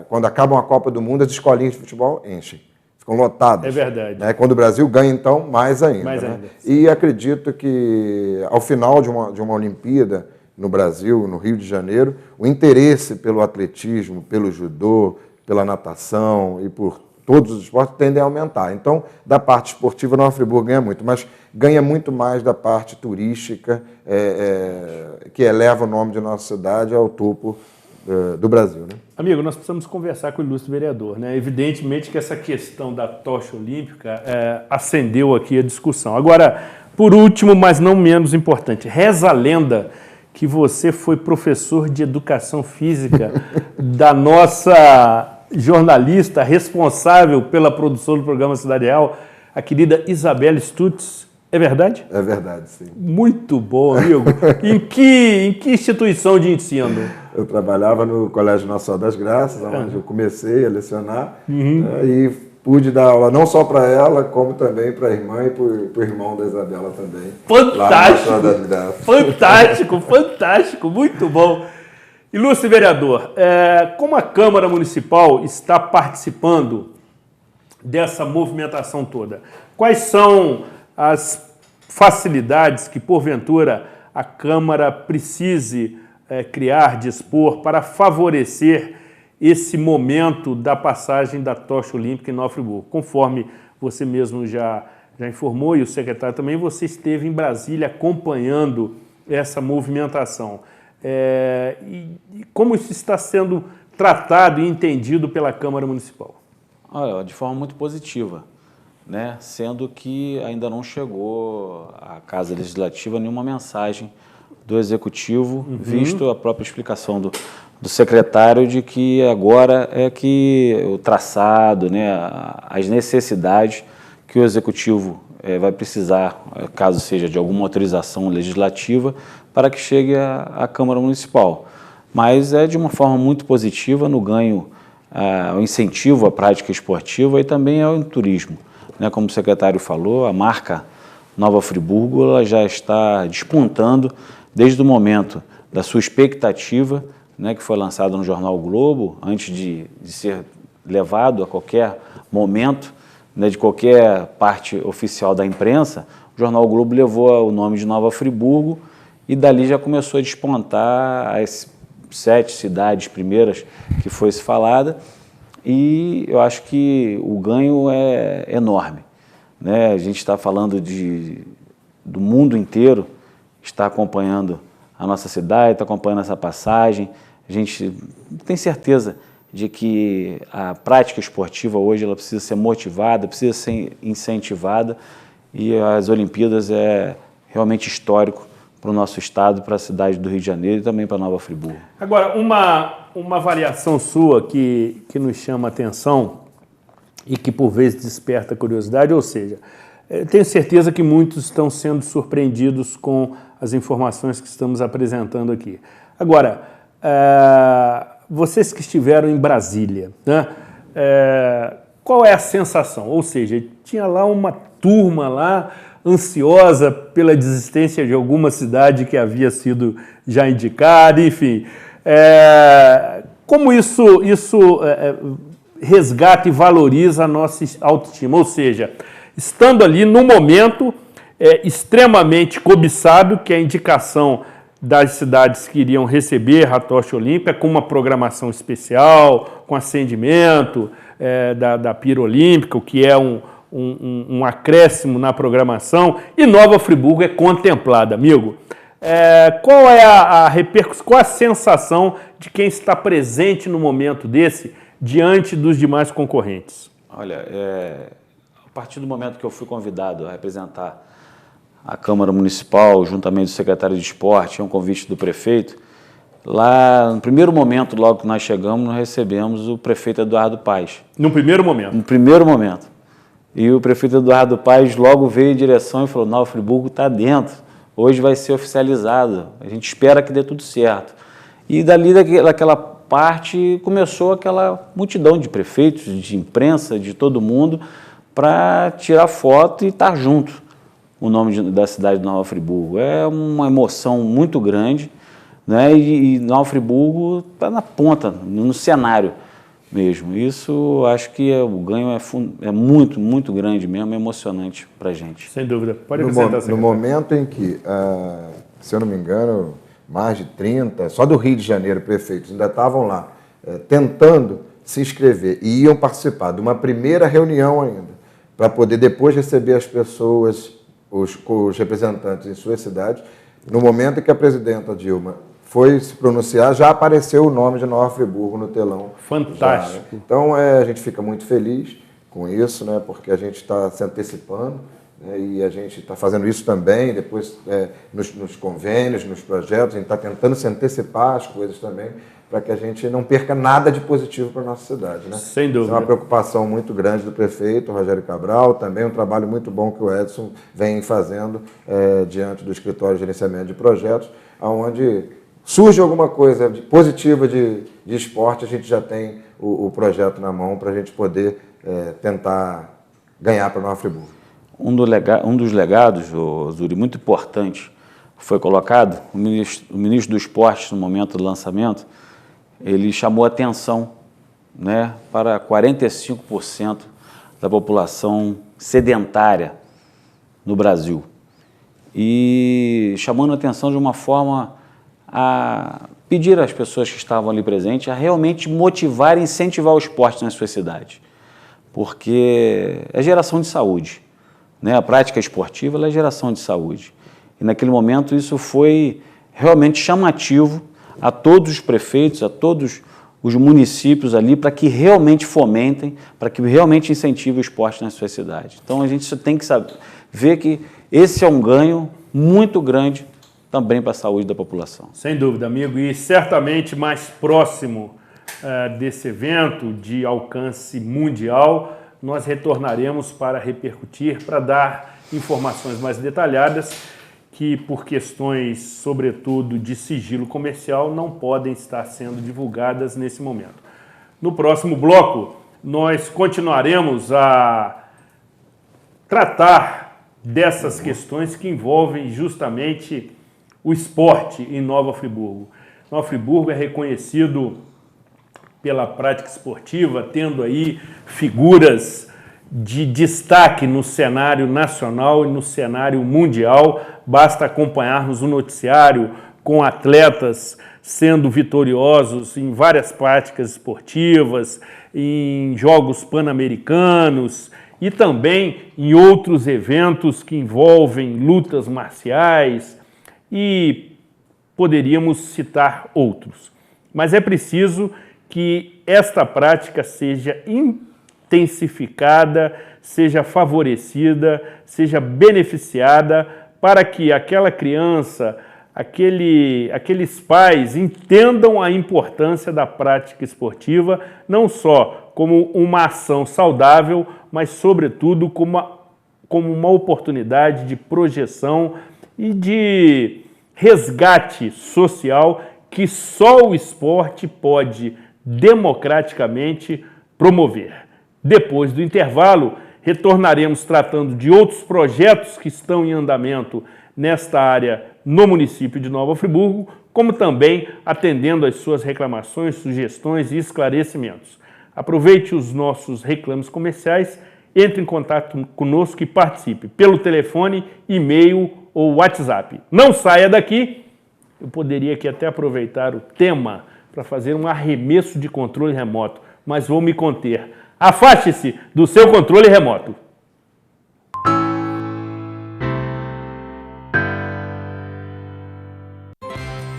Quando acabam a Copa do Mundo, as escolinhas de futebol enchem, ficam lotadas. É verdade. Né? Quando o Brasil ganha, então, mais ainda. Né? E acredito que, ao final de uma Olimpíada no Brasil, no Rio de Janeiro, o interesse pelo atletismo, pelo judô, pela natação e por todos os esportes tendem a aumentar. Então, da parte esportiva, Nova Friburgo ganha muito, mas ganha muito mais da parte turística, que eleva o nome de nossa cidade ao topo do Brasil. Né? Amigo, nós precisamos conversar com o ilustre vereador. Né? Evidentemente que essa questão da tocha olímpica acendeu aqui a discussão. Agora, por último, mas não menos importante, reza a lenda que você foi professor de educação física da nossa jornalista responsável pela produção do programa Cidade Real, a querida Isabela Stutz. É verdade? É verdade, sim. Muito bom, amigo. Em que instituição de ensino? Eu trabalhava no Colégio Nossa Senhora das Graças, onde eu comecei a lecionar, e pude dar aula não só para ela, como também para a irmã e para o irmão da Isabela também. Fantástico! Fantástico, fantástico, muito bom. Ilustre vereador, como a Câmara Municipal está participando dessa movimentação toda? Quais são as facilidades que, porventura, a Câmara precise criar, dispor para favorecer esse momento da passagem da tocha olímpica em Nova Friburgo? Conforme você mesmo já informou e o secretário também, você esteve em Brasília acompanhando essa movimentação. E como isso está sendo tratado e entendido pela Câmara Municipal? Olha, de forma muito positiva, né? Sendo que ainda não chegou à Casa Legislativa nenhuma mensagem do Executivo, visto a própria explicação do secretário de que agora é que o traçado, né, as necessidades que o Executivo vai precisar, caso seja de alguma autorização legislativa, para que chegue à Câmara Municipal. Mas é de uma forma muito positiva no ganho, ao incentivo à prática esportiva e também ao turismo. Né, como o secretário falou, a marca Nova Friburgo ela já está despontando desde o momento da sua expectativa, né, que foi lançada no jornal o Globo, antes de ser levado a qualquer momento, né, de qualquer parte oficial da imprensa. O jornal o Globo levou o nome de Nova Friburgo e dali já começou a despontar as 7 cidades primeiras que foi se falada, e eu acho que o ganho é enorme. Né? A gente está falando do mundo inteiro, está acompanhando a nossa cidade, está acompanhando essa passagem. A gente tem certeza de que a prática esportiva hoje ela precisa ser motivada, precisa ser incentivada, e as Olimpíadas é realmente histórico para o nosso estado, para a cidade do Rio de Janeiro e também para Nova Friburgo. Agora, uma variação sua que nos chama a atenção e que por vezes desperta curiosidade, ou seja, tenho certeza que muitos estão sendo surpreendidos com as informações que estamos apresentando aqui. Agora, vocês que estiveram em Brasília, né, qual é a sensação? Ou seja, tinha lá uma turma lá ansiosa pela desistência de alguma cidade que havia sido já indicada, enfim. Como isso resgata e valoriza a nossa autoestima? Ou seja, estando ali no momento extremamente cobiçado, que é a indicação das cidades que iriam receber a tocha olímpica, com uma programação especial, com acendimento da pira olímpica, o que é um acréscimo na programação, e Nova Friburgo é contemplada, amigo. Qual é a repercussão, qual a sensação de quem está presente no momento desse, diante dos demais concorrentes? Olha, a partir do momento que eu fui convidado a representar a Câmara Municipal, juntamente do secretário de Esporte, um convite do prefeito, lá no primeiro momento, logo que nós chegamos, nós recebemos o prefeito Eduardo Paes. No primeiro momento? No primeiro momento. E o prefeito Eduardo Paes logo veio em direção e falou: Nova Friburgo está dentro, hoje vai ser oficializado, a gente espera que dê tudo certo. E dali daquela parte começou aquela multidão de prefeitos, de imprensa, de todo mundo, para tirar foto e estar junto o nome da cidade de Nova Friburgo. É uma emoção muito grande, né? E Nova Friburgo está na ponta, no cenário mesmo. Isso, acho que o ganho é muito, muito grande mesmo, é emocionante para a gente. Sem dúvida. Pode acrescentar. No momento em que, se eu não me engano, mais de 30, só do Rio de Janeiro, prefeitos, ainda estavam lá tentando se inscrever e iam participar de uma primeira reunião ainda, para poder depois receber as pessoas, os representantes em suas cidades. No momento em que a presidenta Dilma foi se pronunciar, já apareceu o nome de Nova Friburgo no telão. Fantástico. Já, né? Então, a gente fica muito feliz com isso, né? Porque a gente está se antecipando, né? E a gente está fazendo isso também, depois nos convênios, nos projetos, a gente está tentando se antecipar as coisas também, para que a gente não perca nada de positivo para a nossa cidade. Né? Sem dúvida. Isso é uma preocupação muito grande do prefeito, Rogério Cabral, também um trabalho muito bom que o Edson vem fazendo diante do escritório de gerenciamento de projetos, onde surge alguma coisa positiva de esporte, a gente já tem o projeto na mão para a gente poder tentar ganhar para Nova Friburgo. Um dos legados, Zuri, muito importante, foi colocado, o ministro do Esporte, no momento do lançamento, ele chamou atenção, né, para 45% da população sedentária no Brasil. E chamando a atenção de uma forma a pedir às pessoas que estavam ali presentes a realmente motivar e incentivar o esporte nas suas cidades. Porque é geração de saúde, né? A prática esportiva é geração de saúde. E naquele momento isso foi realmente chamativo a todos os prefeitos, a todos os municípios ali, para que realmente fomentem, para que realmente incentivem o esporte nas suas cidades. Então a gente tem que saber, ver que esse é um ganho muito grande também para a saúde da população. Sem dúvida, amigo, e certamente mais próximo desse evento de alcance mundial, nós retornaremos para repercutir, para dar informações mais detalhadas que, por questões, sobretudo, de sigilo comercial, não podem estar sendo divulgadas nesse momento. No próximo bloco, nós continuaremos a tratar dessas questões que envolvem justamente o esporte em Nova Friburgo. Nova Friburgo é reconhecido pela prática esportiva, tendo aí figuras de destaque no cenário nacional e no cenário mundial. Basta acompanharmos o noticiário com atletas sendo vitoriosos em várias práticas esportivas, em Jogos Pan-Americanos e também em outros eventos que envolvem lutas marciais, e poderíamos citar outros. Mas é preciso que esta prática seja intensificada, seja favorecida, seja beneficiada, para que aquela criança, aqueles pais entendam a importância da prática esportiva, não só como uma ação saudável, mas, sobretudo, como uma oportunidade de projeção e de resgate social que só o esporte pode democraticamente promover. Depois do intervalo, retornaremos tratando de outros projetos que estão em andamento nesta área no município de Nova Friburgo, como também atendendo às suas reclamações, sugestões e esclarecimentos. Aproveite os nossos reclames comerciais, entre em contato conosco e participe pelo telefone, e-mail ou WhatsApp. Não saia daqui, eu poderia aqui até aproveitar o tema para fazer um arremesso de controle remoto, mas vou me conter. Afaste-se do seu controle remoto.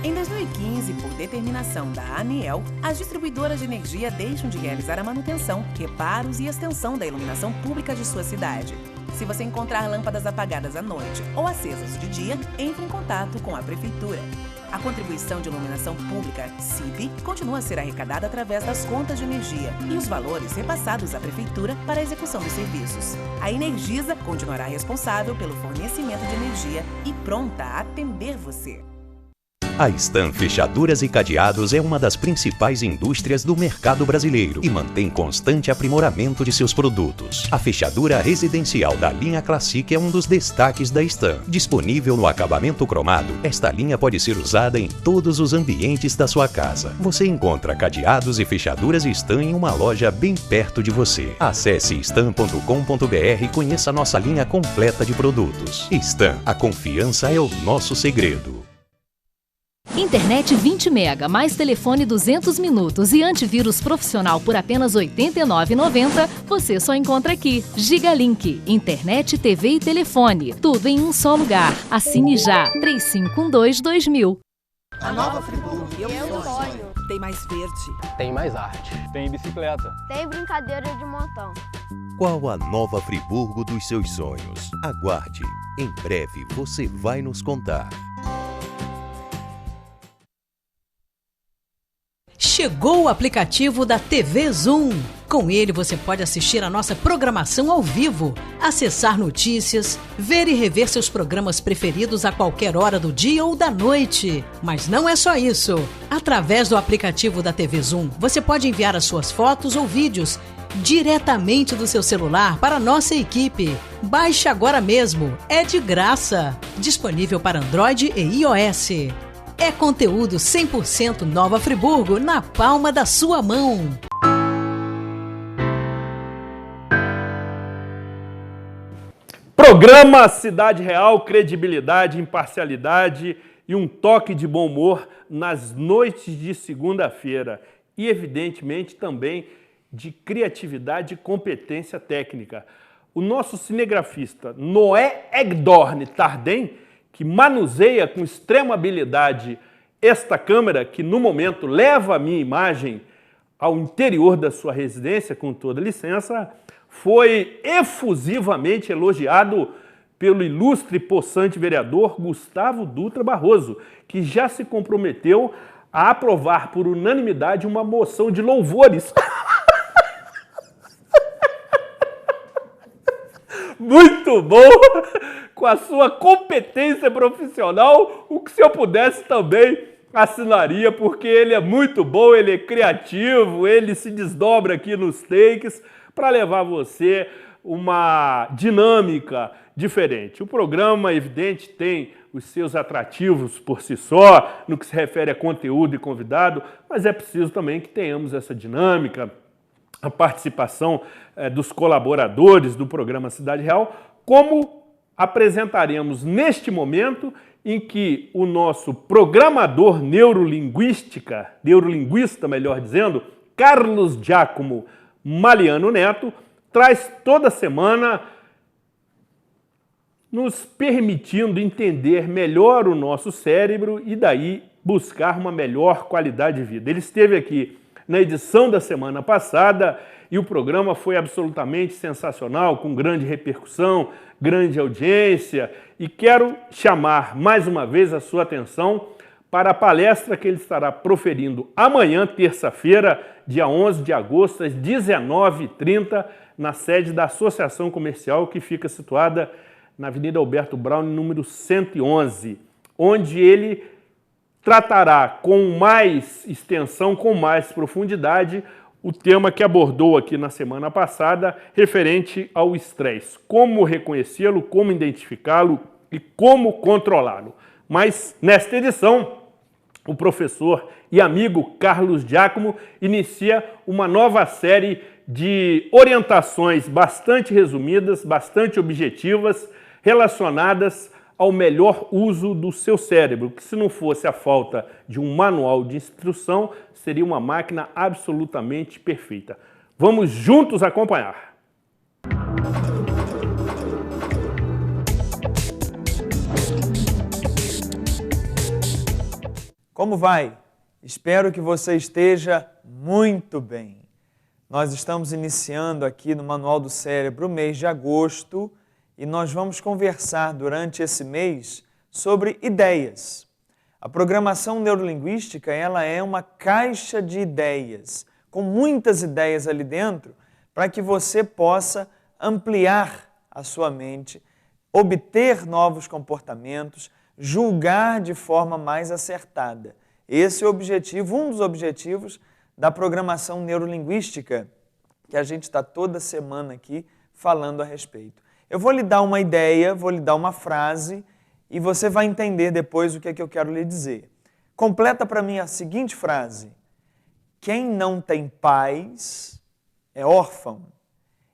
Em 2015, por determinação da ANEEL, as distribuidoras de energia deixam de realizar a manutenção, reparos e extensão da iluminação pública de sua cidade. Se você encontrar lâmpadas apagadas à noite ou acesas de dia, entre em contato com a Prefeitura. A contribuição de iluminação pública, CIP, continua a ser arrecadada através das contas de energia e os valores repassados à Prefeitura para a execução dos serviços. A Energisa continuará responsável pelo fornecimento de energia e pronta a atender você. A Stan Fechaduras e Cadeados é uma das principais indústrias do mercado brasileiro e mantém constante aprimoramento de seus produtos. A fechadura residencial da linha Classic é um dos destaques da Stan. Disponível no acabamento cromado, esta linha pode ser usada em todos os ambientes da sua casa. Você encontra cadeados e fechaduras Stan em uma loja bem perto de você. Acesse stan.com.br e conheça nossa linha completa de produtos. Stan, a confiança é o nosso segredo. Internet 20 mega mais telefone 200 minutos e antivírus profissional por apenas R$ 89,90, você só encontra aqui. Gigalink, internet, TV e telefone, tudo em um só lugar. Assine já, 3512-2000. A Nova Friburgo. Eu sonho. Tem mais verde. Tem mais arte. Tem bicicleta. Tem brincadeira de montão. Qual a Nova Friburgo dos seus sonhos? Aguarde, em breve você vai nos contar. Chegou o aplicativo da TV Zoom. Com ele você pode assistir a nossa programação ao vivo, acessar notícias, ver e rever seus programas preferidos a qualquer hora do dia ou da noite. Mas não é só isso. Através do aplicativo da TV Zoom, você pode enviar as suas fotos ou vídeos diretamente do seu celular para a nossa equipe. Baixe agora mesmo, é de graça. Disponível para Android e iOS. É conteúdo 100% Nova Friburgo na palma da sua mão. Programa Cidade Real, credibilidade, imparcialidade e um toque de bom humor nas noites de segunda-feira. E, evidentemente, também de criatividade e competência técnica. O nosso cinegrafista Noé Egdorn Tardem, que manuseia com extrema habilidade esta câmera, que no momento leva a minha imagem ao interior da sua residência, com toda licença, foi efusivamente elogiado pelo ilustre possante vereador Gustavo Dutra Barroso, que já se comprometeu a aprovar por unanimidade uma moção de louvores. Muito bom! Com a sua competência profissional, o que se eu pudesse também assinaria, porque ele é muito bom, ele é criativo, ele se desdobra aqui nos takes para levar você uma dinâmica diferente. O programa, evidente, tem os seus atrativos por si só, no que se refere a conteúdo e convidado, mas é preciso também que tenhamos essa dinâmica, a participação dos colaboradores do programa Cidade Real, como apresentaremos neste momento em que o nosso programador neurolinguista, melhor dizendo, Carlos Giacomo Maliano Neto, traz toda semana nos permitindo entender melhor o nosso cérebro e daí buscar uma melhor qualidade de vida. Ele esteve aqui na edição da semana passada e o programa foi absolutamente sensacional, com grande repercussão, grande audiência, e quero chamar mais uma vez a sua atenção para a palestra que ele estará proferindo amanhã, terça-feira, dia 11 de agosto, às 19h30, na sede da Associação Comercial, que fica situada na Avenida Alberto Brown, número 111, onde ele tratará com mais extensão, com mais profundidade, o tema que abordou aqui na semana passada, referente ao estresse. Como reconhecê-lo, como identificá-lo e como controlá-lo. Mas, nesta edição, o professor e amigo Carlos Giacomo inicia uma nova série de orientações bastante resumidas, bastante objetivas, relacionadas ao melhor uso do seu cérebro, que se não fosse a falta de um manual de instrução, seria uma máquina absolutamente perfeita. Vamos juntos acompanhar. Como vai? Espero que você esteja muito bem. Nós estamos iniciando aqui no Manual do Cérebro o mês de agosto e nós vamos conversar durante esse mês sobre ideias. A programação neurolinguística, ela é uma caixa de ideias, com muitas ideias ali dentro, para que você possa ampliar a sua mente, obter novos comportamentos, julgar de forma mais acertada. Esse é o objetivo, um dos objetivos da programação neurolinguística, que a gente está toda semana aqui falando a respeito. Eu vou lhe dar uma ideia, vou lhe dar uma frase e você vai entender depois o que é que eu quero lhe dizer. Completa para mim a seguinte frase: quem não tem pais é órfão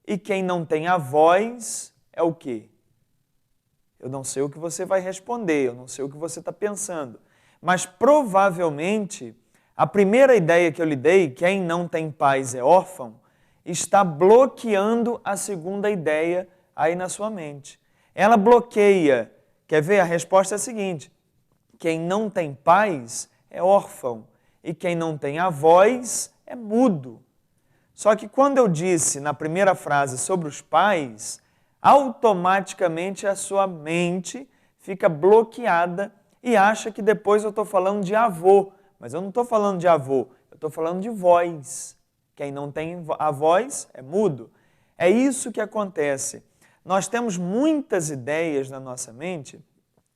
e quem não tem avós é o quê? Eu não sei o que você vai responder, eu não sei o que você está pensando, mas provavelmente a primeira ideia que eu lhe dei, quem não tem pais é órfão, está bloqueando a segunda ideia aí na sua mente. Ela bloqueia, quer ver? A resposta é a seguinte: quem não tem pais é órfão e quem não tem avós é mudo. Só que quando eu disse na primeira frase sobre os pais, automaticamente a sua mente fica bloqueada e acha que depois eu estou falando de avô. Mas eu não estou falando de avô, eu estou falando de voz. Quem não tem avós é mudo. É isso que acontece. Nós temos muitas ideias na nossa mente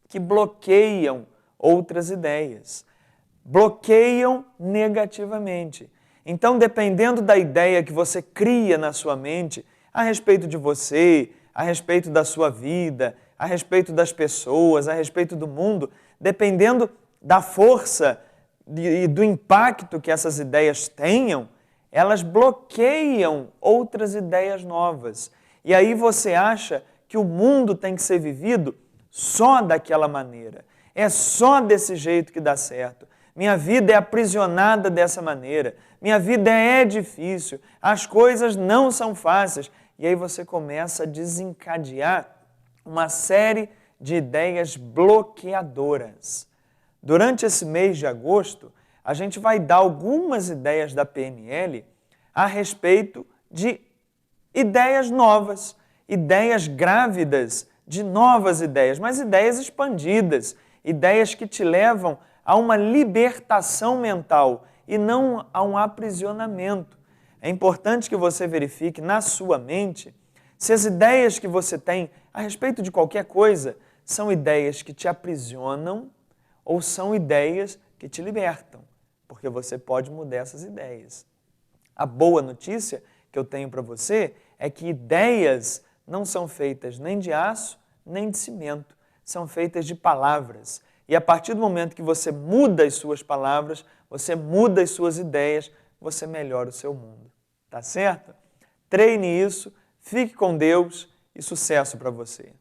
que bloqueiam outras ideias. Bloqueiam negativamente. Então, dependendo da ideia que você cria na sua mente a respeito de você, a respeito da sua vida, a respeito das pessoas, a respeito do mundo, dependendo da força e do impacto que essas ideias tenham, elas bloqueiam outras ideias novas. E aí você acha que o mundo tem que ser vivido só daquela maneira. É só desse jeito que dá certo. Minha vida é aprisionada dessa maneira. Minha vida é difícil. As coisas não são fáceis. E aí você começa a desencadear uma série de ideias bloqueadoras. Durante esse mês de agosto, a gente vai dar algumas ideias da PNL a respeito de ideias novas, ideias grávidas de novas ideias, mas ideias expandidas, ideias que te levam a uma libertação mental e não a um aprisionamento. É importante que você verifique na sua mente se as ideias que você tem a respeito de qualquer coisa são ideias que te aprisionam ou são ideias que te libertam, porque você pode mudar essas ideias. A boa notícia que eu tenho para você é que ideias não são feitas nem de aço, nem de cimento, são feitas de palavras. E a partir do momento que você muda as suas palavras, você muda as suas ideias, você melhora o seu mundo. Tá certo? Treine isso, fique com Deus e sucesso para você.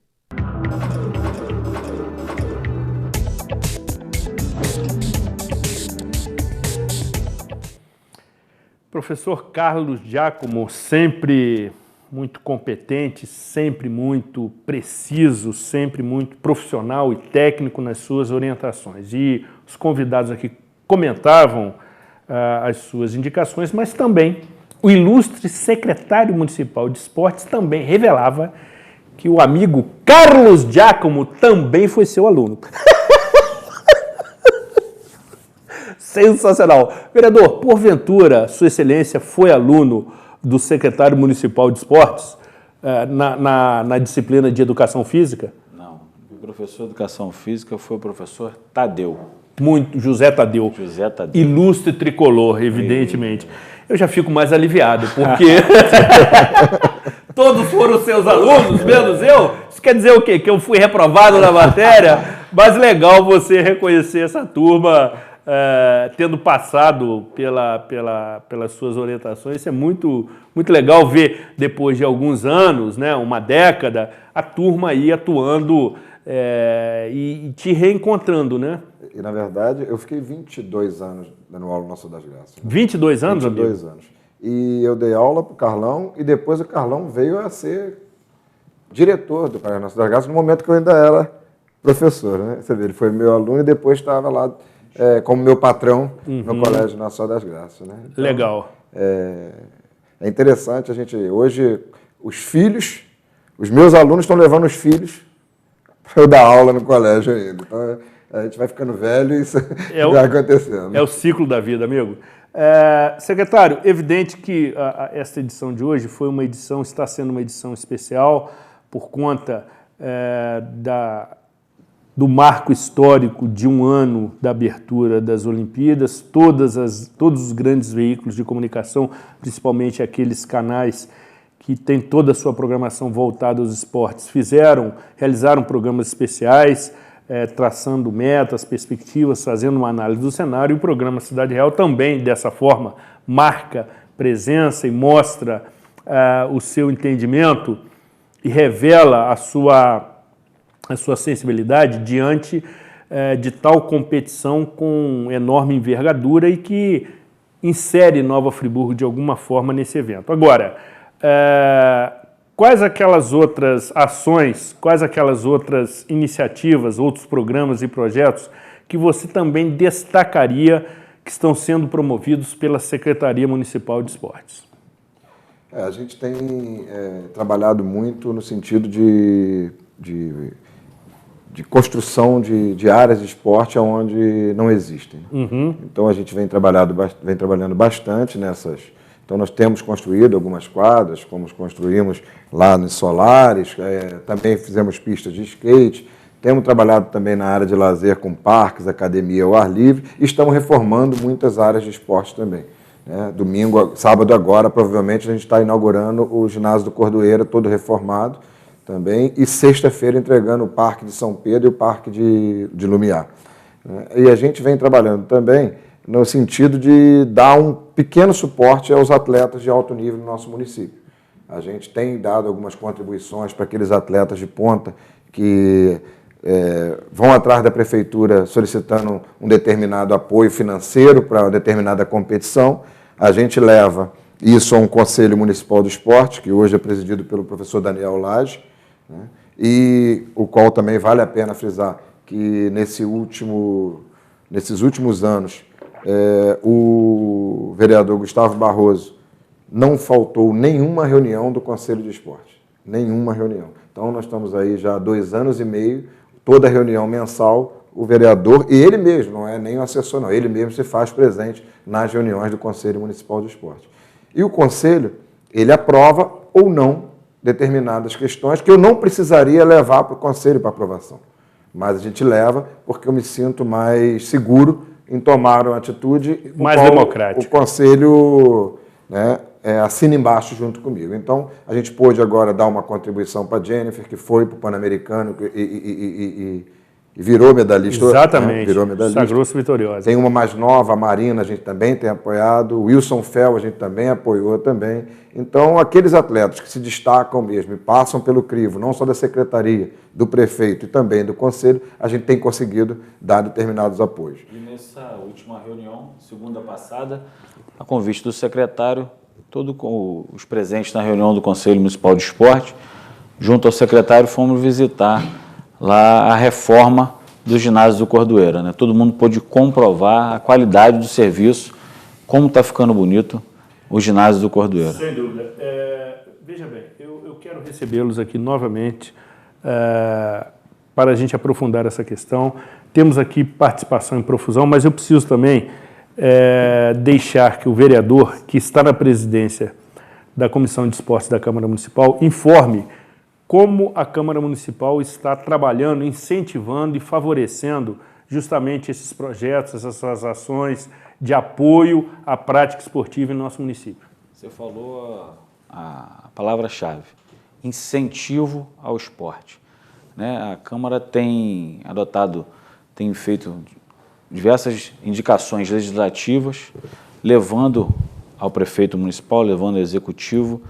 Professor Carlos Giacomo, sempre muito competente, sempre muito preciso, sempre muito profissional e técnico nas suas orientações. E os convidados aqui comentavam as suas indicações, mas também o ilustre secretário municipal de esportes também revelava que o amigo Carlos Giacomo também foi seu aluno. Sensacional. Vereador, porventura, Sua Excelência foi aluno do secretário municipal de esportes na disciplina de educação física? Não. O professor de educação física foi o professor Tadeu. José Tadeu. José Tadeu. Ilustre tricolor, evidentemente. Eu já fico mais aliviado, porque todos foram seus alunos, menos eu. Isso quer dizer o quê? Que eu fui reprovado na matéria? Mas legal você reconhecer essa turma tendo passado pelas suas orientações. Isso é muito, muito legal ver, depois de alguns anos, né, uma década, a turma aí atuando e te reencontrando, né? E, na verdade, eu fiquei 22 anos dando aula no Nossa das Graças. 22 anos, 22 anos. E eu dei aula para o Carlão, e depois o Carlão veio a ser diretor do Colégio Nossa das Graças, no momento que eu ainda era professor, né? Você vê, ele foi meu aluno e depois estava lá como meu patrão no Colégio Nacional das Graças. Né? Então, legal. É interessante a gente, hoje, os meus alunos estão levando os filhos para eu dar aula no colégio ainda. Então, a gente vai ficando velho e isso vai acontecendo. É o ciclo da vida, amigo. Secretário, evidente que esta edição de hoje está sendo uma edição especial por conta do marco histórico de um ano da abertura das Olimpíadas. Todos os grandes veículos de comunicação, principalmente aqueles canais que têm toda a sua programação voltada aos esportes, realizaram programas especiais, traçando metas, perspectivas, fazendo uma análise do cenário. E o programa Cidade Real também, dessa forma, marca presença e mostra o seu entendimento e revela a sua sensibilidade diante de tal competição com enorme envergadura e que insere Nova Friburgo de alguma forma nesse evento. Agora, quais aquelas outras ações, quais aquelas outras iniciativas, outros programas e projetos que você também destacaria que estão sendo promovidos pela Secretaria Municipal de Esportes? A gente tem trabalhado muito no sentido de construção de áreas de esporte onde não existem. Uhum. Então a gente vem trabalhando bastante nessas. Então nós temos construído algumas quadras, como construímos lá nos Solares, também fizemos pistas de skate, temos trabalhado também na área de lazer com parques, academia ao ar livre, e estamos reformando muitas áreas de esporte também. Sábado agora, provavelmente a gente está inaugurando o ginásio do Cordoeira, todo reformado também, e sexta-feira entregando o Parque de São Pedro e o Parque de Lumiar. E a gente vem trabalhando também no sentido de dar um pequeno suporte aos atletas de alto nível no nosso município. A gente tem dado algumas contribuições para aqueles atletas de ponta que vão atrás da prefeitura solicitando um determinado apoio financeiro para uma determinada competição. A gente leva isso a um Conselho Municipal do Esporte, que hoje é presidido pelo professor Daniel Lage, e o qual também vale a pena frisar que nesses últimos anos o vereador Gustavo Barroso não faltou nenhuma reunião do Conselho de Esporte, nenhuma reunião. Então nós estamos aí já há 2 anos e meio, toda reunião mensal, o vereador, e ele mesmo, não é nem o assessor não, ele mesmo se faz presente nas reuniões do Conselho Municipal de Esporte. E o Conselho, ele aprova ou não determinadas questões que eu não precisaria levar para o Conselho para aprovação. Mas a gente leva porque eu me sinto mais seguro em tomar uma atitude mais democrática. O Conselho assina embaixo junto comigo. Então, a gente pôde agora dar uma contribuição para a Jennifer, que foi para o Pan-Americano e virou medalhista. Exatamente, virou medalhista. Sagrou-se vitoriosa. Tem uma mais nova, a Marina, a gente também tem apoiado, o Wilson Fel a gente também apoiou também. Então, aqueles atletas que se destacam mesmo e passam pelo crivo, não só da secretaria, do prefeito e também do conselho, a gente tem conseguido dar determinados apoios. E nessa última reunião, segunda passada, a convite do secretário, todos os presentes na reunião do Conselho Municipal de Esporte, junto ao secretário, fomos visitar lá a reforma do ginásio do Cordoeira. Todo mundo pôde comprovar a qualidade do serviço, como está ficando bonito o ginásio do Cordoeira. Sem dúvida. Veja bem, eu quero recebê-los aqui novamente para a gente aprofundar essa questão. Temos aqui participação em profusão, mas eu preciso também deixar que o vereador, que está na presidência da Comissão de Esportes da Câmara Municipal, informe como a Câmara Municipal está trabalhando, incentivando e favorecendo justamente esses projetos, essas ações de apoio à prática esportiva em nosso município. Você falou a palavra-chave, incentivo ao esporte. A Câmara tem feito diversas indicações legislativas, levando ao prefeito municipal, levando ao executivo,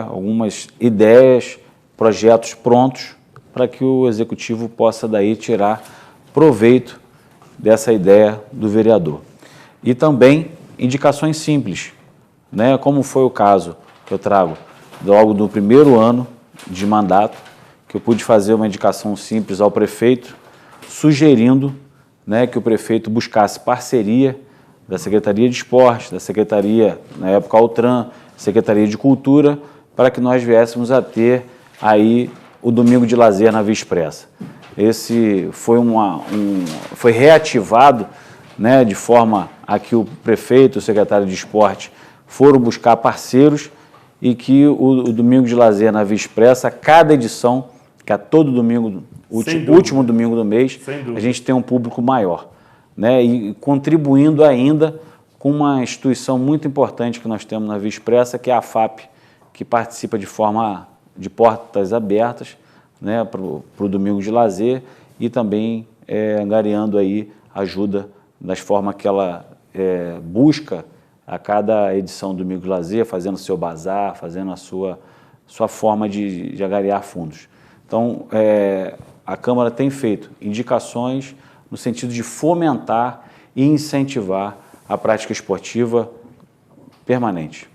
algumas ideias, projetos prontos para que o executivo possa daí tirar proveito dessa ideia do vereador. E também indicações simples, como foi o caso que eu trago logo do primeiro ano de mandato, que eu pude fazer uma indicação simples ao prefeito, sugerindo que o prefeito buscasse parceria da Secretaria de Esporte, da Secretaria, na época, Altran, Secretaria de Cultura, para que nós viéssemos a ter aí o domingo de lazer na Via Expressa. Esse foi reativado, de forma a que o prefeito e o secretário de Esporte foram buscar parceiros e que o domingo de lazer na Via Expressa, cada edição, que é todo domingo, último domingo do mês, a gente tem um público maior. E contribuindo ainda com uma instituição muito importante que nós temos na Via Expressa, que é a FAP, que participa de forma de portas abertas para o domingo de lazer e também angariando aí ajuda das formas que ela busca a cada edição do domingo de lazer, fazendo seu bazar, fazendo a sua forma de angariar fundos. Então, a Câmara tem feito indicações, no sentido de fomentar e incentivar a prática esportiva permanente.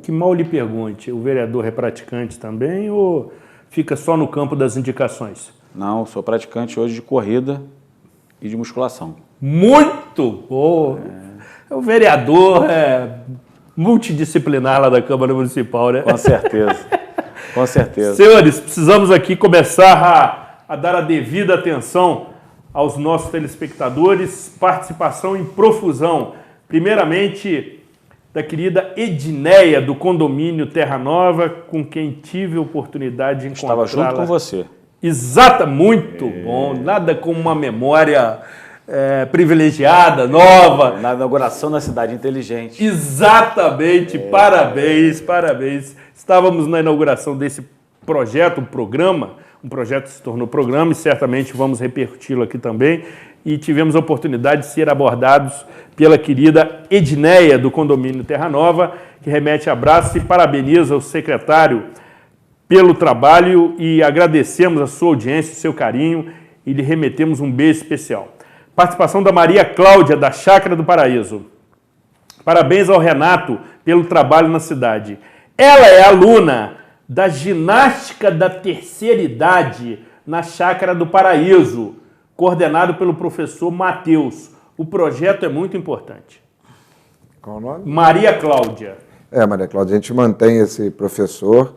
Que mal lhe pergunte, o vereador é praticante também ou fica só no campo das indicações? Não, sou praticante hoje de corrida e de musculação. Muito bom! O vereador é multidisciplinar lá da Câmara Municipal, né? Com certeza, com certeza. Senhores, precisamos aqui começar a dar a devida atenção aos nossos telespectadores, participação em profusão. Primeiramente, da querida Edneia, do condomínio Terra Nova, com quem tive a oportunidade de encontrá-la. Estava junto com você. Exata, muito bom. Nada como uma memória privilegiada, nova. Na inauguração da Cidade Inteligente. Exatamente, parabéns, parabéns. Estávamos na inauguração desse projeto, um projeto que se tornou programa e certamente vamos repercuti-lo aqui também. E tivemos a oportunidade de ser abordados pela querida Edneia, do condomínio Terra Nova, que remete abraço e parabeniza o secretário pelo trabalho e agradecemos a sua audiência, o seu carinho e lhe remetemos um beijo especial. Participação da Maria Cláudia, da Chácara do Paraíso. Parabéns ao Renato pelo trabalho na cidade. Ela é aluna da ginástica da terceira idade na Chácara do Paraíso, coordenado pelo professor Matheus. O projeto é muito importante. Qual o nome? Maria Cláudia. Maria Cláudia, a gente mantém esse professor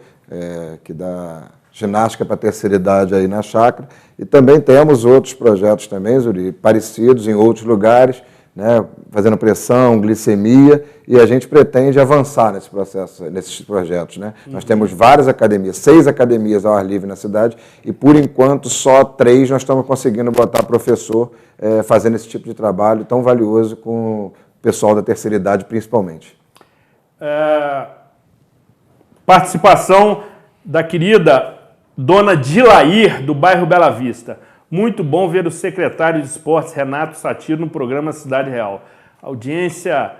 que dá ginástica para a terceira idade aí na chácara e também temos outros projetos também, Zuri, parecidos em outros lugares, né, fazendo pressão, glicemia, e a gente pretende avançar nesse processo, nesses projetos, né? Nós temos várias academias, 6 academias ao ar livre na cidade, e por enquanto só 3 nós estamos conseguindo botar professor fazendo esse tipo de trabalho tão valioso com o pessoal da terceira idade, principalmente. Participação da querida dona Dilair, do bairro Bela Vista. Muito bom ver o secretário de Esportes, Renato Satiro, no programa Cidade Real. Audiência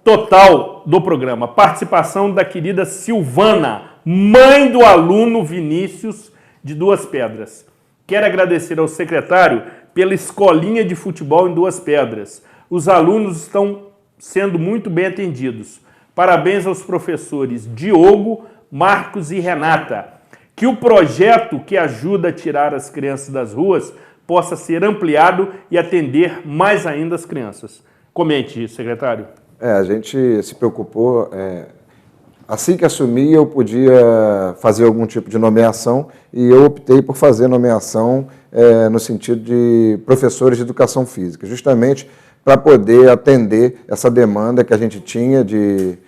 total do programa. Participação da querida Silvana, mãe do aluno Vinícius, de Duas Pedras. Quero agradecer ao secretário pela escolinha de futebol em Duas Pedras. Os alunos estão sendo muito bem atendidos. Parabéns aos professores Diogo, Marcos e Renata. Que o projeto que ajuda a tirar as crianças das ruas possa ser ampliado e atender mais ainda as crianças. Comente, secretário. A gente se preocupou, assim que assumi eu podia fazer algum tipo de nomeação e eu optei por fazer nomeação no sentido de professores de educação física, justamente para poder atender essa demanda que a gente tinha de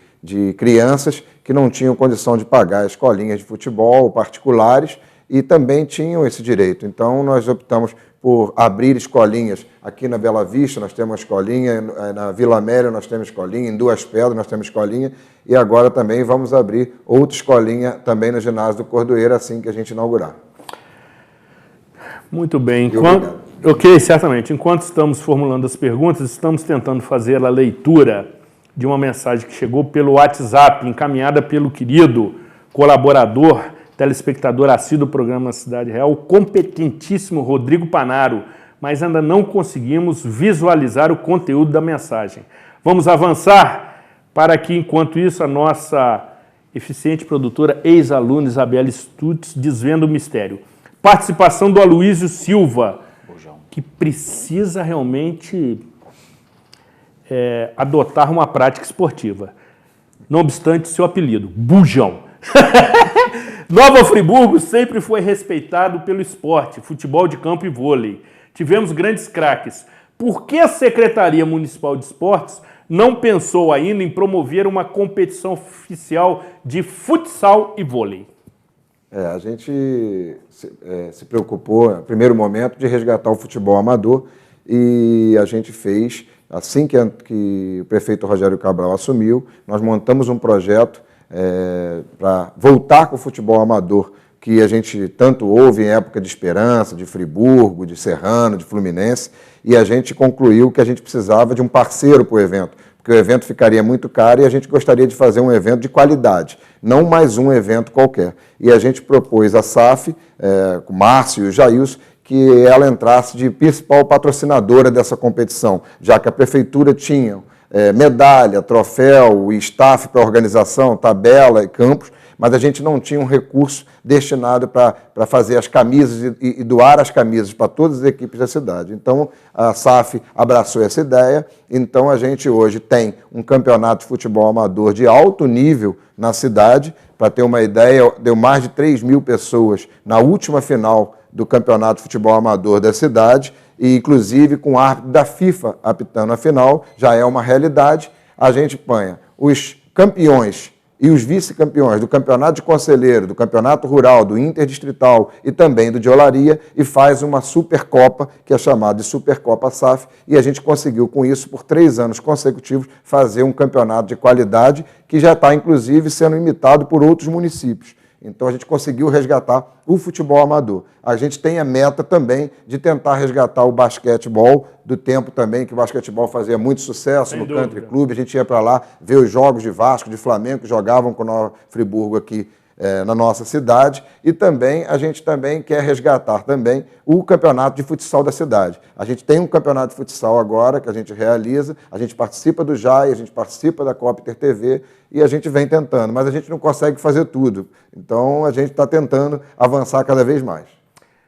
crianças que não tinham condição de pagar escolinhas de futebol particulares e também tinham esse direito. Então, nós optamos por abrir escolinhas aqui na Bela Vista, nós temos uma escolinha, na Vila Amélia nós temos escolinha, em Duas Pedras nós temos escolinha e agora também vamos abrir outra escolinha também no ginásio do Cordoeiro assim que a gente inaugurar. Muito bem. Ok, certamente. Enquanto estamos formulando as perguntas, estamos tentando fazer a leitura de uma mensagem que chegou pelo WhatsApp, encaminhada pelo querido colaborador, telespectador assíduo do programa Cidade Real, o competentíssimo Rodrigo Panaro, mas ainda não conseguimos visualizar o conteúdo da mensagem. Vamos avançar para que, enquanto isso, a nossa eficiente produtora, ex-aluna Isabela Stutz, desvenda o mistério. Participação do Aloysio Silva, que precisa realmente adotar uma prática esportiva. Não obstante seu apelido, Bujão. Nova Friburgo sempre foi respeitado pelo esporte, futebol de campo e vôlei. Tivemos grandes craques. Por que a Secretaria Municipal de Esportes não pensou ainda em promover uma competição oficial de futsal e vôlei? A gente se preocupou, no primeiro momento, de resgatar o futebol amador e a gente fez, assim que o prefeito Rogério Cabral assumiu, nós montamos um projeto para voltar com o futebol amador, que a gente tanto ouve em época de Esperança, de Friburgo, de Serrano, de Fluminense, e a gente concluiu que a gente precisava de um parceiro para o evento, porque o evento ficaria muito caro e a gente gostaria de fazer um evento de qualidade, não mais um evento qualquer. E a gente propôs a SAF, com o Márcio e o Jailson, que ela entrasse de principal patrocinadora dessa competição, já que a prefeitura tinha medalha, troféu e staff para organização, tabela e campos, mas a gente não tinha um recurso destinado para fazer as camisas e doar as camisas para todas as equipes da cidade. Então, a SAF abraçou essa ideia, então a gente hoje tem um campeonato de futebol amador de alto nível na cidade. Para ter uma ideia, deu mais de 3 mil pessoas na última final do campeonato de futebol amador da cidade, e inclusive com o árbitro da FIFA apitando a final, já é uma realidade. A gente põe os campeões e os vice-campeões do campeonato de conselheiro, do campeonato rural, do interdistrital e também do de olaria, e faz uma Supercopa, que é chamada de Supercopa SAF, e a gente conseguiu com isso, por 3 anos consecutivos, fazer um campeonato de qualidade que já está, inclusive, sendo imitado por outros municípios. Então a gente conseguiu resgatar o futebol amador. A gente tem a meta também de tentar resgatar o basquetebol, do tempo também que o basquetebol fazia muito sucesso no Country Club. A gente ia para lá ver os jogos de Vasco, de Flamengo, que jogavam com o Nova Friburgo aqui na nossa cidade. E também a gente também quer resgatar também o campeonato de futsal da cidade. A gente tem um campeonato de futsal agora que a gente realiza, a gente participa do JAI, a gente participa da Copa Inter TV e a gente vem tentando, mas a gente não consegue fazer tudo. Então a gente está tentando avançar cada vez mais.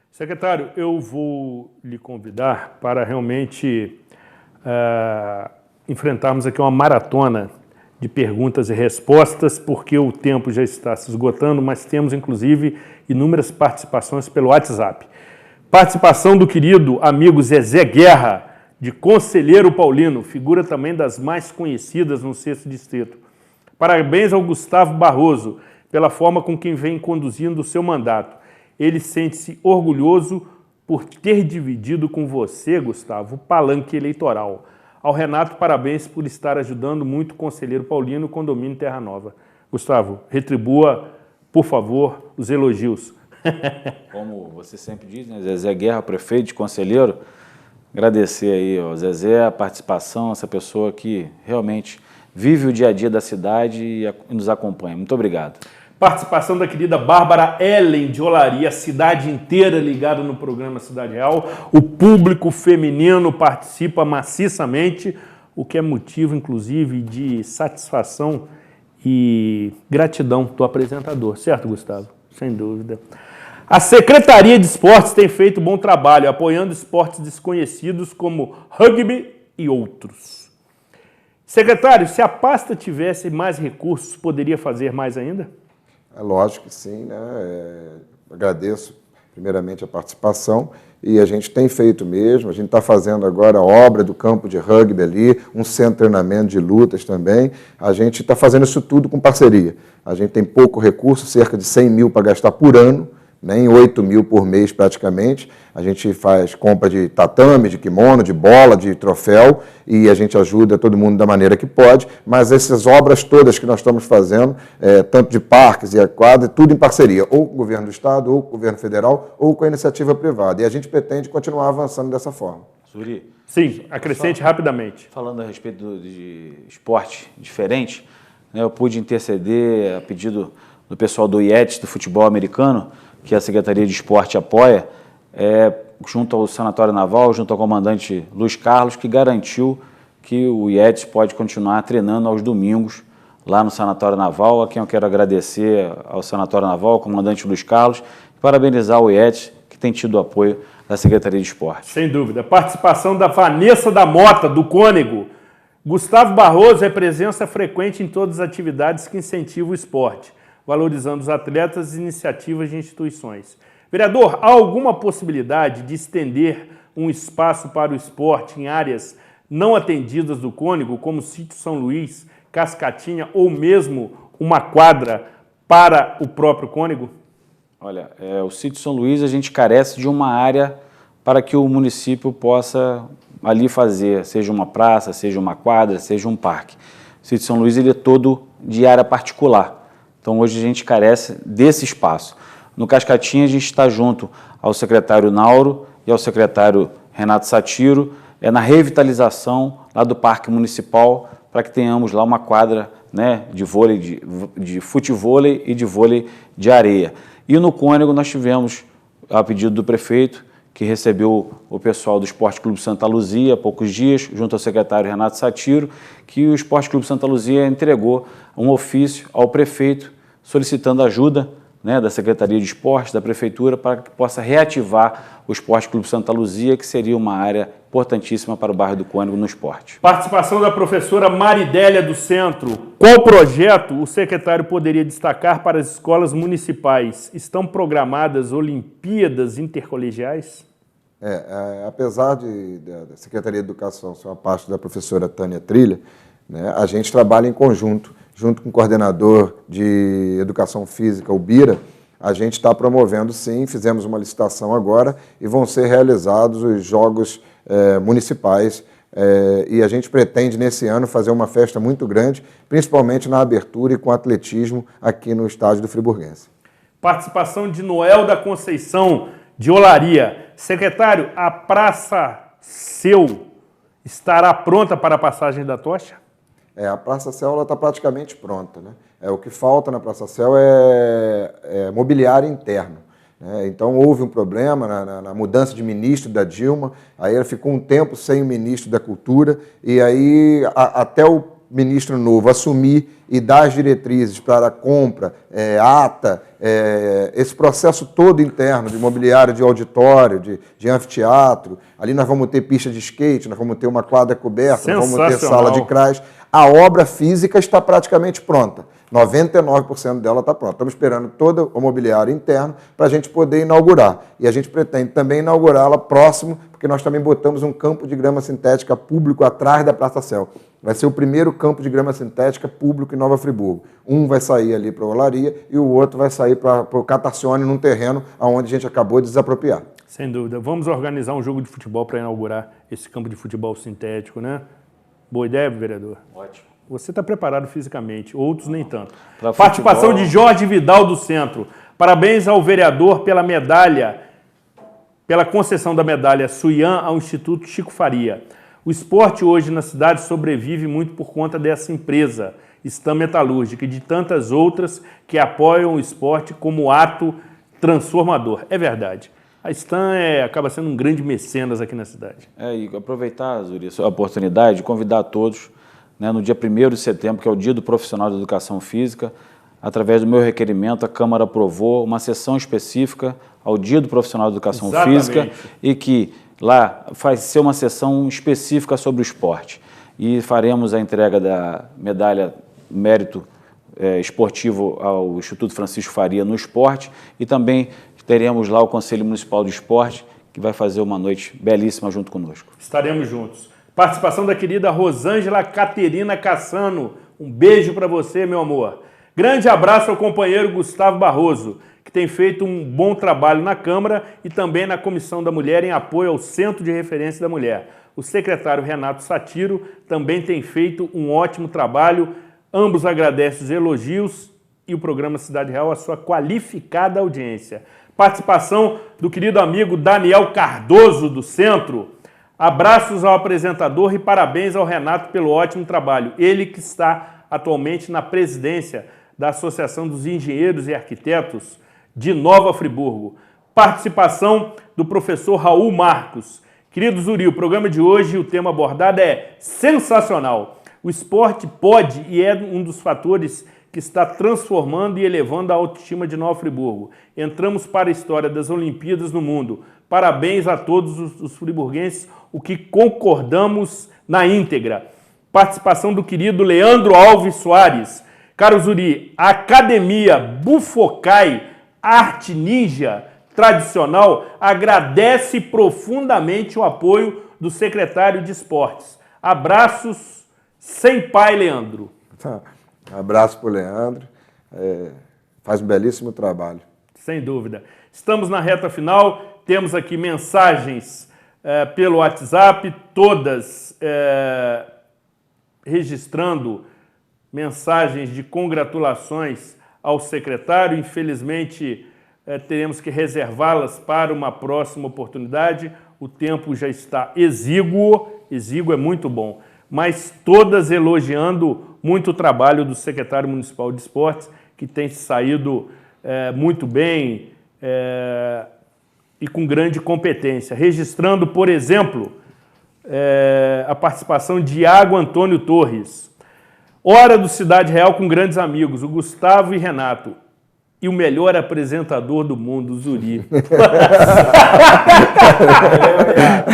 Secretário, eu vou lhe convidar para realmente enfrentarmos aqui uma maratona de perguntas e respostas, porque o tempo já está se esgotando, mas temos, inclusive, inúmeras participações pelo WhatsApp. Participação do querido amigo Zezé Guerra, de Conselheiro Paulino, figura também das mais conhecidas no 6º Distrito. Parabéns ao Gustavo Barroso pela forma com que vem conduzindo o seu mandato. Ele sente-se orgulhoso por ter dividido com você, Gustavo, o palanque eleitoral. Ao Renato, parabéns por estar ajudando muito o Conselheiro Paulino, condomínio Terra Nova. Gustavo, retribua, por favor, os elogios. Como você sempre diz, né? Zezé Guerra, prefeito de Conselheiro, agradecer aí ao Zezé a participação, essa pessoa que realmente vive o dia a dia da cidade e nos acompanha. Muito obrigado. Participação da querida Bárbara Ellen de Olaria, a cidade inteira ligada no programa Cidade Real. O público feminino participa maciçamente, o que é motivo, inclusive, de satisfação e gratidão do apresentador. Certo, Gustavo? Sem dúvida. A Secretaria de Esportes tem feito bom trabalho, apoiando esportes desconhecidos como rugby e outros. Secretário, se a pasta tivesse mais recursos, poderia fazer mais ainda? É lógico que sim, né? Agradeço primeiramente a participação e a gente tem feito mesmo, a gente está fazendo agora a obra do campo de rugby ali, um centro de treinamento de lutas também, a gente está fazendo isso tudo com parceria. A gente tem pouco recurso, cerca de 100 mil para gastar por ano, nem 8 mil por mês praticamente. A gente faz compra de tatame, de kimono, de bola, de troféu e a gente ajuda todo mundo da maneira que pode, mas essas obras todas que nós estamos fazendo, tanto de parques e a quadra, tudo em parceria, ou com o governo do estado, ou com o governo federal, ou com a iniciativa privada. E a gente pretende continuar avançando dessa forma. Suri? Sim, acrescente rapidamente. Falando a respeito de esporte diferente, né, eu pude interceder a pedido do pessoal do IETS, do futebol americano, que a Secretaria de Esporte apoia, junto ao Sanatório Naval, junto ao comandante Luiz Carlos, que garantiu que o IETS pode continuar treinando aos domingos lá no Sanatório Naval, a quem eu quero agradecer ao Sanatório Naval, ao comandante Luiz Carlos, e parabenizar o IETS, que tem tido o apoio da Secretaria de Esporte. Sem dúvida. Participação da Vanessa da Mota, do Cônego. Gustavo Barroso é presença frequente em todas as atividades que incentivam o esporte, valorizando os atletas e iniciativas de instituições. Vereador, há alguma possibilidade de estender um espaço para o esporte em áreas não atendidas do Cônego, como Sítio São Luís, Cascatinha ou mesmo uma quadra para o próprio Cônego? Olha, o Sítio São Luís a gente carece de uma área para que o município possa ali fazer, seja uma praça, seja uma quadra, seja um parque. O Sítio São Luís ele é todo de área particular. Então, hoje a gente carece desse espaço. No Cascatinha, a gente está junto ao secretário Nauro e ao secretário Renato Satiro, na revitalização lá do Parque Municipal, para que tenhamos lá uma quadra, né, de vôlei, de futevôlei e de vôlei de areia. E no Cônego nós tivemos, a pedido do prefeito, que recebeu o pessoal do Esporte Clube Santa Luzia há poucos dias, junto ao secretário Renato Satiro, que o Esporte Clube Santa Luzia entregou um ofício ao prefeito solicitando ajuda, né, da Secretaria de Esporte, da Prefeitura, para que possa reativar o Esporte Clube Santa Luzia, que seria uma área importantíssima para o bairro do Cônego no esporte. Participação da professora Maridélia do Centro. Qual projeto o secretário poderia destacar para as escolas municipais? Estão programadas Olimpíadas intercolegiais? Apesar da Secretaria de Educação ser uma parte da professora Tânia Trilha, né, a gente trabalha em conjunto, junto com o coordenador de Educação Física, o Bira. A gente está promovendo, sim, fizemos uma licitação agora e vão ser realizados os Jogos municipais e a gente pretende, nesse ano, fazer uma festa muito grande, principalmente na abertura e com atletismo aqui no estádio do Friburguense. Participação de Noel da Conceição, de Olaria. Secretário, a Praça Seu estará pronta para a passagem da tocha? A Praça Seu está praticamente pronta, né? O que falta na Praça Seu é mobiliário interno. Então, houve um problema na mudança de ministro da Dilma, aí ela ficou um tempo sem o ministro da Cultura, e aí até o ministro novo assumir e dar as diretrizes para a compra, ata, esse processo todo interno de mobiliário de auditório, de anfiteatro, ali nós vamos ter pista de skate, nós vamos ter uma quadra coberta, nós vamos ter sala de crás. A obra física está praticamente pronta. 99% dela está pronta. Estamos esperando todo o mobiliário interno para a gente poder inaugurar. E a gente pretende também inaugurá-la próximo, porque nós também botamos um campo de grama sintética público atrás da Praça Céu. Vai ser o primeiro campo de grama sintética público em Nova Friburgo. Um vai sair ali para a Olaria e o outro vai sair para o Catacione, num terreno onde a gente acabou de desapropriar. Sem dúvida. Vamos organizar um jogo de futebol para inaugurar esse campo de futebol sintético, né? Boa ideia, vereador? Ótimo. Você está preparado fisicamente, outros nem tanto. Participação de Jorge Vidal do Centro. Parabéns ao vereador pela medalha, pela concessão da medalha Suian ao Instituto Chico Faria. O esporte hoje na cidade sobrevive muito por conta dessa empresa, Stam Metalúrgica, e de tantas outras que apoiam o esporte como ato transformador. É verdade. A Stam acaba sendo um grande mecenas aqui na cidade. E aproveitar, Zuri, a oportunidade de convidar a todos, né, no dia 1º de setembro, que é o Dia do Profissional de Educação Física, através do meu requerimento, a Câmara aprovou uma sessão específica ao Dia do Profissional de Educação Física e que lá vai ser uma sessão específica sobre o esporte. E faremos a entrega da medalha Mérito Esportivo ao Instituto Francisco Faria no esporte e também teremos lá o Conselho Municipal de Esporte, que vai fazer uma noite belíssima junto conosco. Estaremos juntos. Participação da querida Rosângela Caterina Cassano. Um beijo para você, meu amor. Grande abraço ao companheiro Gustavo Barroso, que tem feito um bom trabalho na Câmara e também na Comissão da Mulher em apoio ao Centro de Referência da Mulher. O secretário Renato Satiro também tem feito um ótimo trabalho. Ambos agradecem os elogios e o programa Cidade Real a sua qualificada audiência. Participação do querido amigo Daniel Cardoso, do Centro. Abraços ao apresentador e parabéns ao Renato pelo ótimo trabalho. Ele que está atualmente na presidência da Associação dos Engenheiros e Arquitetos de Nova Friburgo. Participação do professor Raul Marcos. Querido Zuri, o programa de hoje, o tema abordado é sensacional. O esporte pode e é um dos fatores que está transformando e elevando a autoestima de Nova Friburgo. Entramos para a história das Olimpíadas no mundo. Parabéns a todos os friburguenses, o que concordamos na íntegra. Participação do querido Leandro Alves Soares. Caro Zuri, a Academia Bufocai Arte Ninja Tradicional agradece profundamente o apoio do secretário de Esportes. Abraços sem pai, Leandro. Abraço para o Leandro, faz um belíssimo trabalho. Sem dúvida. Estamos na reta final, temos aqui mensagens pelo WhatsApp, todas registrando mensagens de congratulações ao secretário. Infelizmente, teremos que reservá-las para uma próxima oportunidade. O tempo já está exíguo é muito bom, mas todas elogiando muito o trabalho do secretário municipal de esportes, que tem saído muito bem, e com grande competência, registrando, por exemplo, a participação de Iago Antônio Torres. Hora do Cidade Real com grandes amigos, o Gustavo e Renato. E o melhor apresentador do mundo, o Zuri.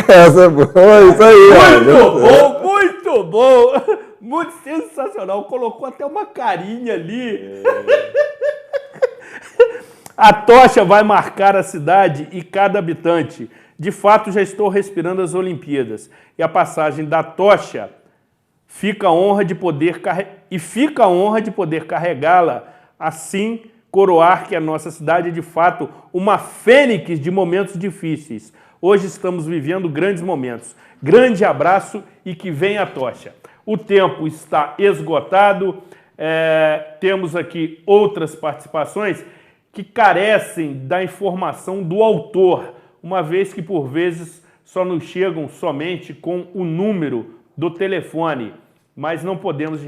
Essa é boa, isso aí. Muito bom. Muito sensacional. Colocou até uma carinha ali. A tocha vai marcar a cidade e cada habitante. De fato, já estou respirando as Olimpíadas. E a passagem da tocha fica a honra de poder carregá-la, assim coroar que a nossa cidade é de fato uma fênix de momentos difíceis. Hoje estamos vivendo grandes momentos. Grande abraço e que venha a tocha. O tempo está esgotado. Temos aqui outras participações que carecem da informação do autor, uma vez que por vezes só nos chegam somente com o número do telefone, mas não podemos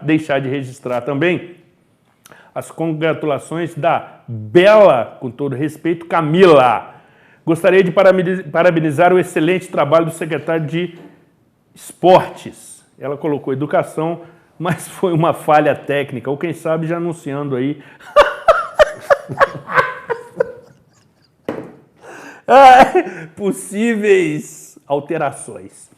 deixar de registrar também as congratulações da bela, com todo respeito, Camila. Gostaria de parabenizar o excelente trabalho do secretário de Esportes. Ela colocou educação, mas foi uma falha técnica, ou quem sabe já anunciando aí. Possíveis alterações.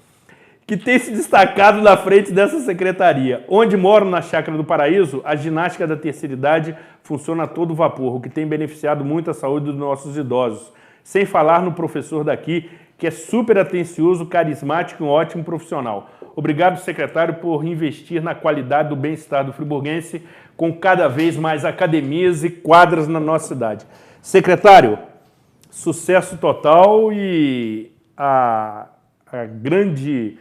Que tem se destacado na frente dessa secretaria. Onde moro, na Chácara do Paraíso, a ginástica da terceira idade funciona a todo vapor, o que tem beneficiado muito a saúde dos nossos idosos. Sem falar no professor daqui, que é super atencioso, carismático e um ótimo profissional. Obrigado, secretário, por investir na qualidade do bem-estar do friburguense, com cada vez mais academias e quadras na nossa cidade. Secretário, sucesso total e a grande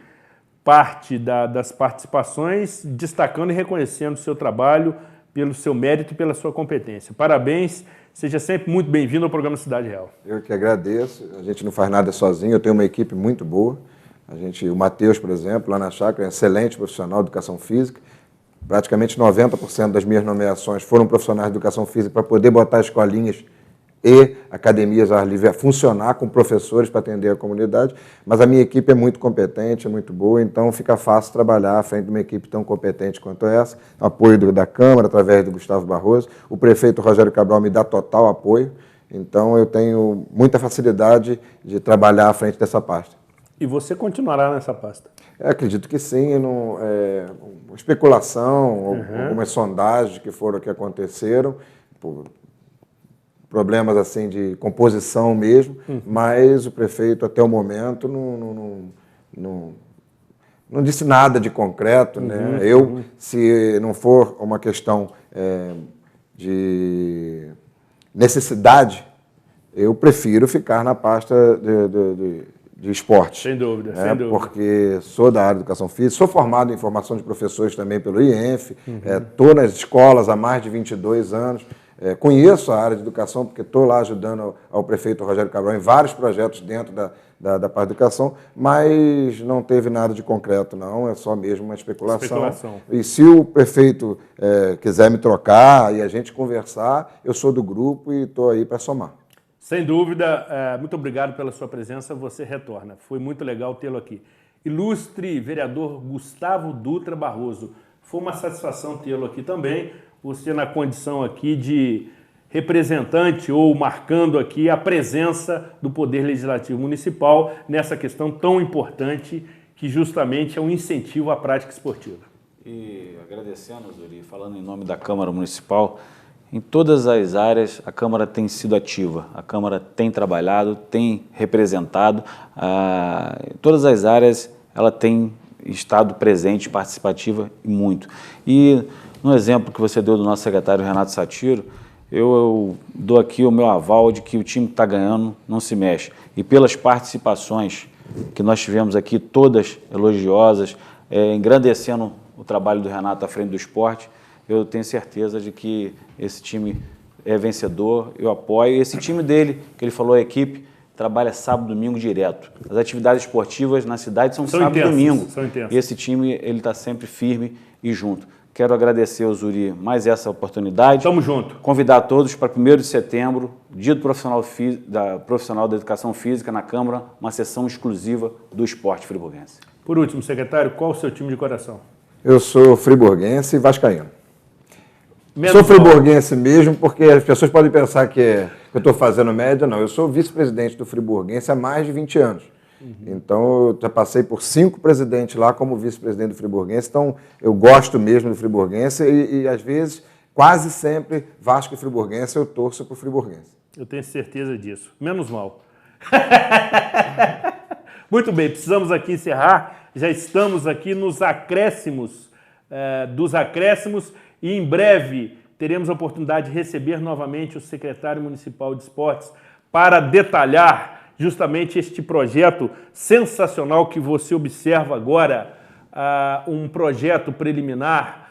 parte das participações destacando e reconhecendo o seu trabalho pelo seu mérito e pela sua competência. Parabéns, seja sempre muito bem-vindo ao programa Cidade Real. Eu que agradeço, a gente não faz nada sozinho, eu tenho uma equipe muito boa. O Matheus, por exemplo, lá na Chácara, é um excelente profissional de educação física. Praticamente 90% das minhas nomeações foram profissionais de educação física para poder botar escolinhas e academias ao ar livre a funcionar com professores para atender a comunidade, mas a minha equipe é muito competente, é muito boa, então fica fácil trabalhar à frente de uma equipe tão competente quanto essa, apoio da Câmara, através do Gustavo Barroso, o prefeito Rogério Cabral me dá total apoio, então eu tenho muita facilidade de trabalhar à frente dessa pasta. E você continuará nessa pasta? Eu acredito que sim, especulação, algumas sondagens que aconteceram, problemas assim de composição mesmo, mas o prefeito até o momento não disse nada de concreto, né? Se não for uma questão de necessidade, eu prefiro ficar na pasta de esporte. Sem dúvida, sem dúvida. Porque sou da área de educação física, sou formado em formação de professores também pelo IENF, estou nas escolas há mais de 22 anos, conheço a área de educação porque estou lá ajudando ao prefeito Rogério Cabral em vários projetos dentro da parte de educação, mas não teve nada de concreto, não, é só mesmo uma especulação. E se o prefeito quiser me trocar e a gente conversar, eu sou do grupo e estou aí para somar. Sem dúvida, muito obrigado pela sua presença, você retorna. Foi muito legal tê-lo aqui. Ilustre vereador Gustavo Dutra Barroso, foi uma satisfação tê-lo aqui também, você na condição aqui de representante ou marcando aqui a presença do Poder Legislativo Municipal nessa questão tão importante que justamente é um incentivo à prática esportiva. E agradecendo, Zuri, falando em nome da Câmara Municipal, em todas as áreas a Câmara tem sido ativa, a Câmara tem trabalhado, tem representado, em todas as áreas ela tem estado presente, participativa e muito. E no exemplo que você deu do nosso secretário Renato Satiro, eu dou aqui o meu aval de que o time que está ganhando não se mexe. E pelas participações que nós tivemos aqui, todas elogiosas, engrandecendo o trabalho do Renato à frente do esporte, eu tenho certeza de que esse time é vencedor, eu apoio. Esse time dele, que ele falou, a equipe, trabalha sábado e domingo direto. As atividades esportivas na cidade são sábado e domingo. E esse time está sempre firme e junto. Quero agradecer ao Zuri mais essa oportunidade. Tamo junto. Convidar todos para 1º de setembro, Dia do Profissional da Educação Física na Câmara, uma sessão exclusiva do esporte friburguense. Por último, secretário, qual o seu time de coração? Eu sou friburguense e vascaíno. Sou friburguense mesmo, porque as pessoas podem pensar que eu estou fazendo média. Não, eu sou vice-presidente do Friburguense há mais de 20 anos. Então, eu já passei por 5 presidentes lá como vice-presidente do Friburguense. Então, eu gosto mesmo do Friburguense e às vezes, quase sempre, Vasco e Friburguense, eu torço para o Friburguense. Eu tenho certeza disso. Menos mal. Muito bem, precisamos aqui encerrar. Já estamos aqui nos acréscimos dos acréscimos e em breve teremos a oportunidade de receber novamente o secretário municipal de esportes para detalhar justamente este projeto sensacional que você observa agora, um projeto preliminar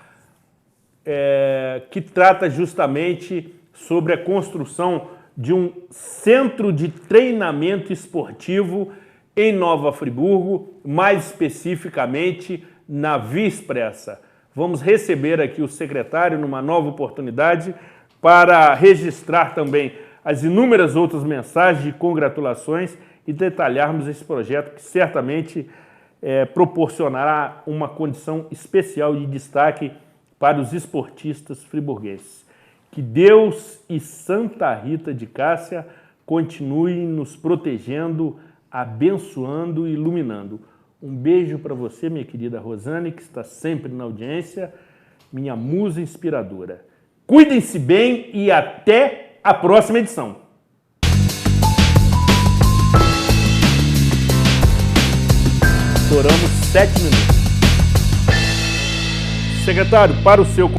que trata justamente sobre a construção de um centro de treinamento esportivo em Nova Friburgo, mais especificamente na Via Expressa. Vamos receber aqui o secretário numa nova oportunidade para registrar também as inúmeras outras mensagens de congratulações e detalharmos esse projeto que certamente proporcionará uma condição especial de destaque para os esportistas friburgueses. Que Deus e Santa Rita de Cássia continuem nos protegendo, abençoando e iluminando. Um beijo para você, minha querida Rosane, que está sempre na audiência, minha musa inspiradora. Cuidem-se bem e até a próxima edição. Estouramos 7 minutos. Secretário, para o seu...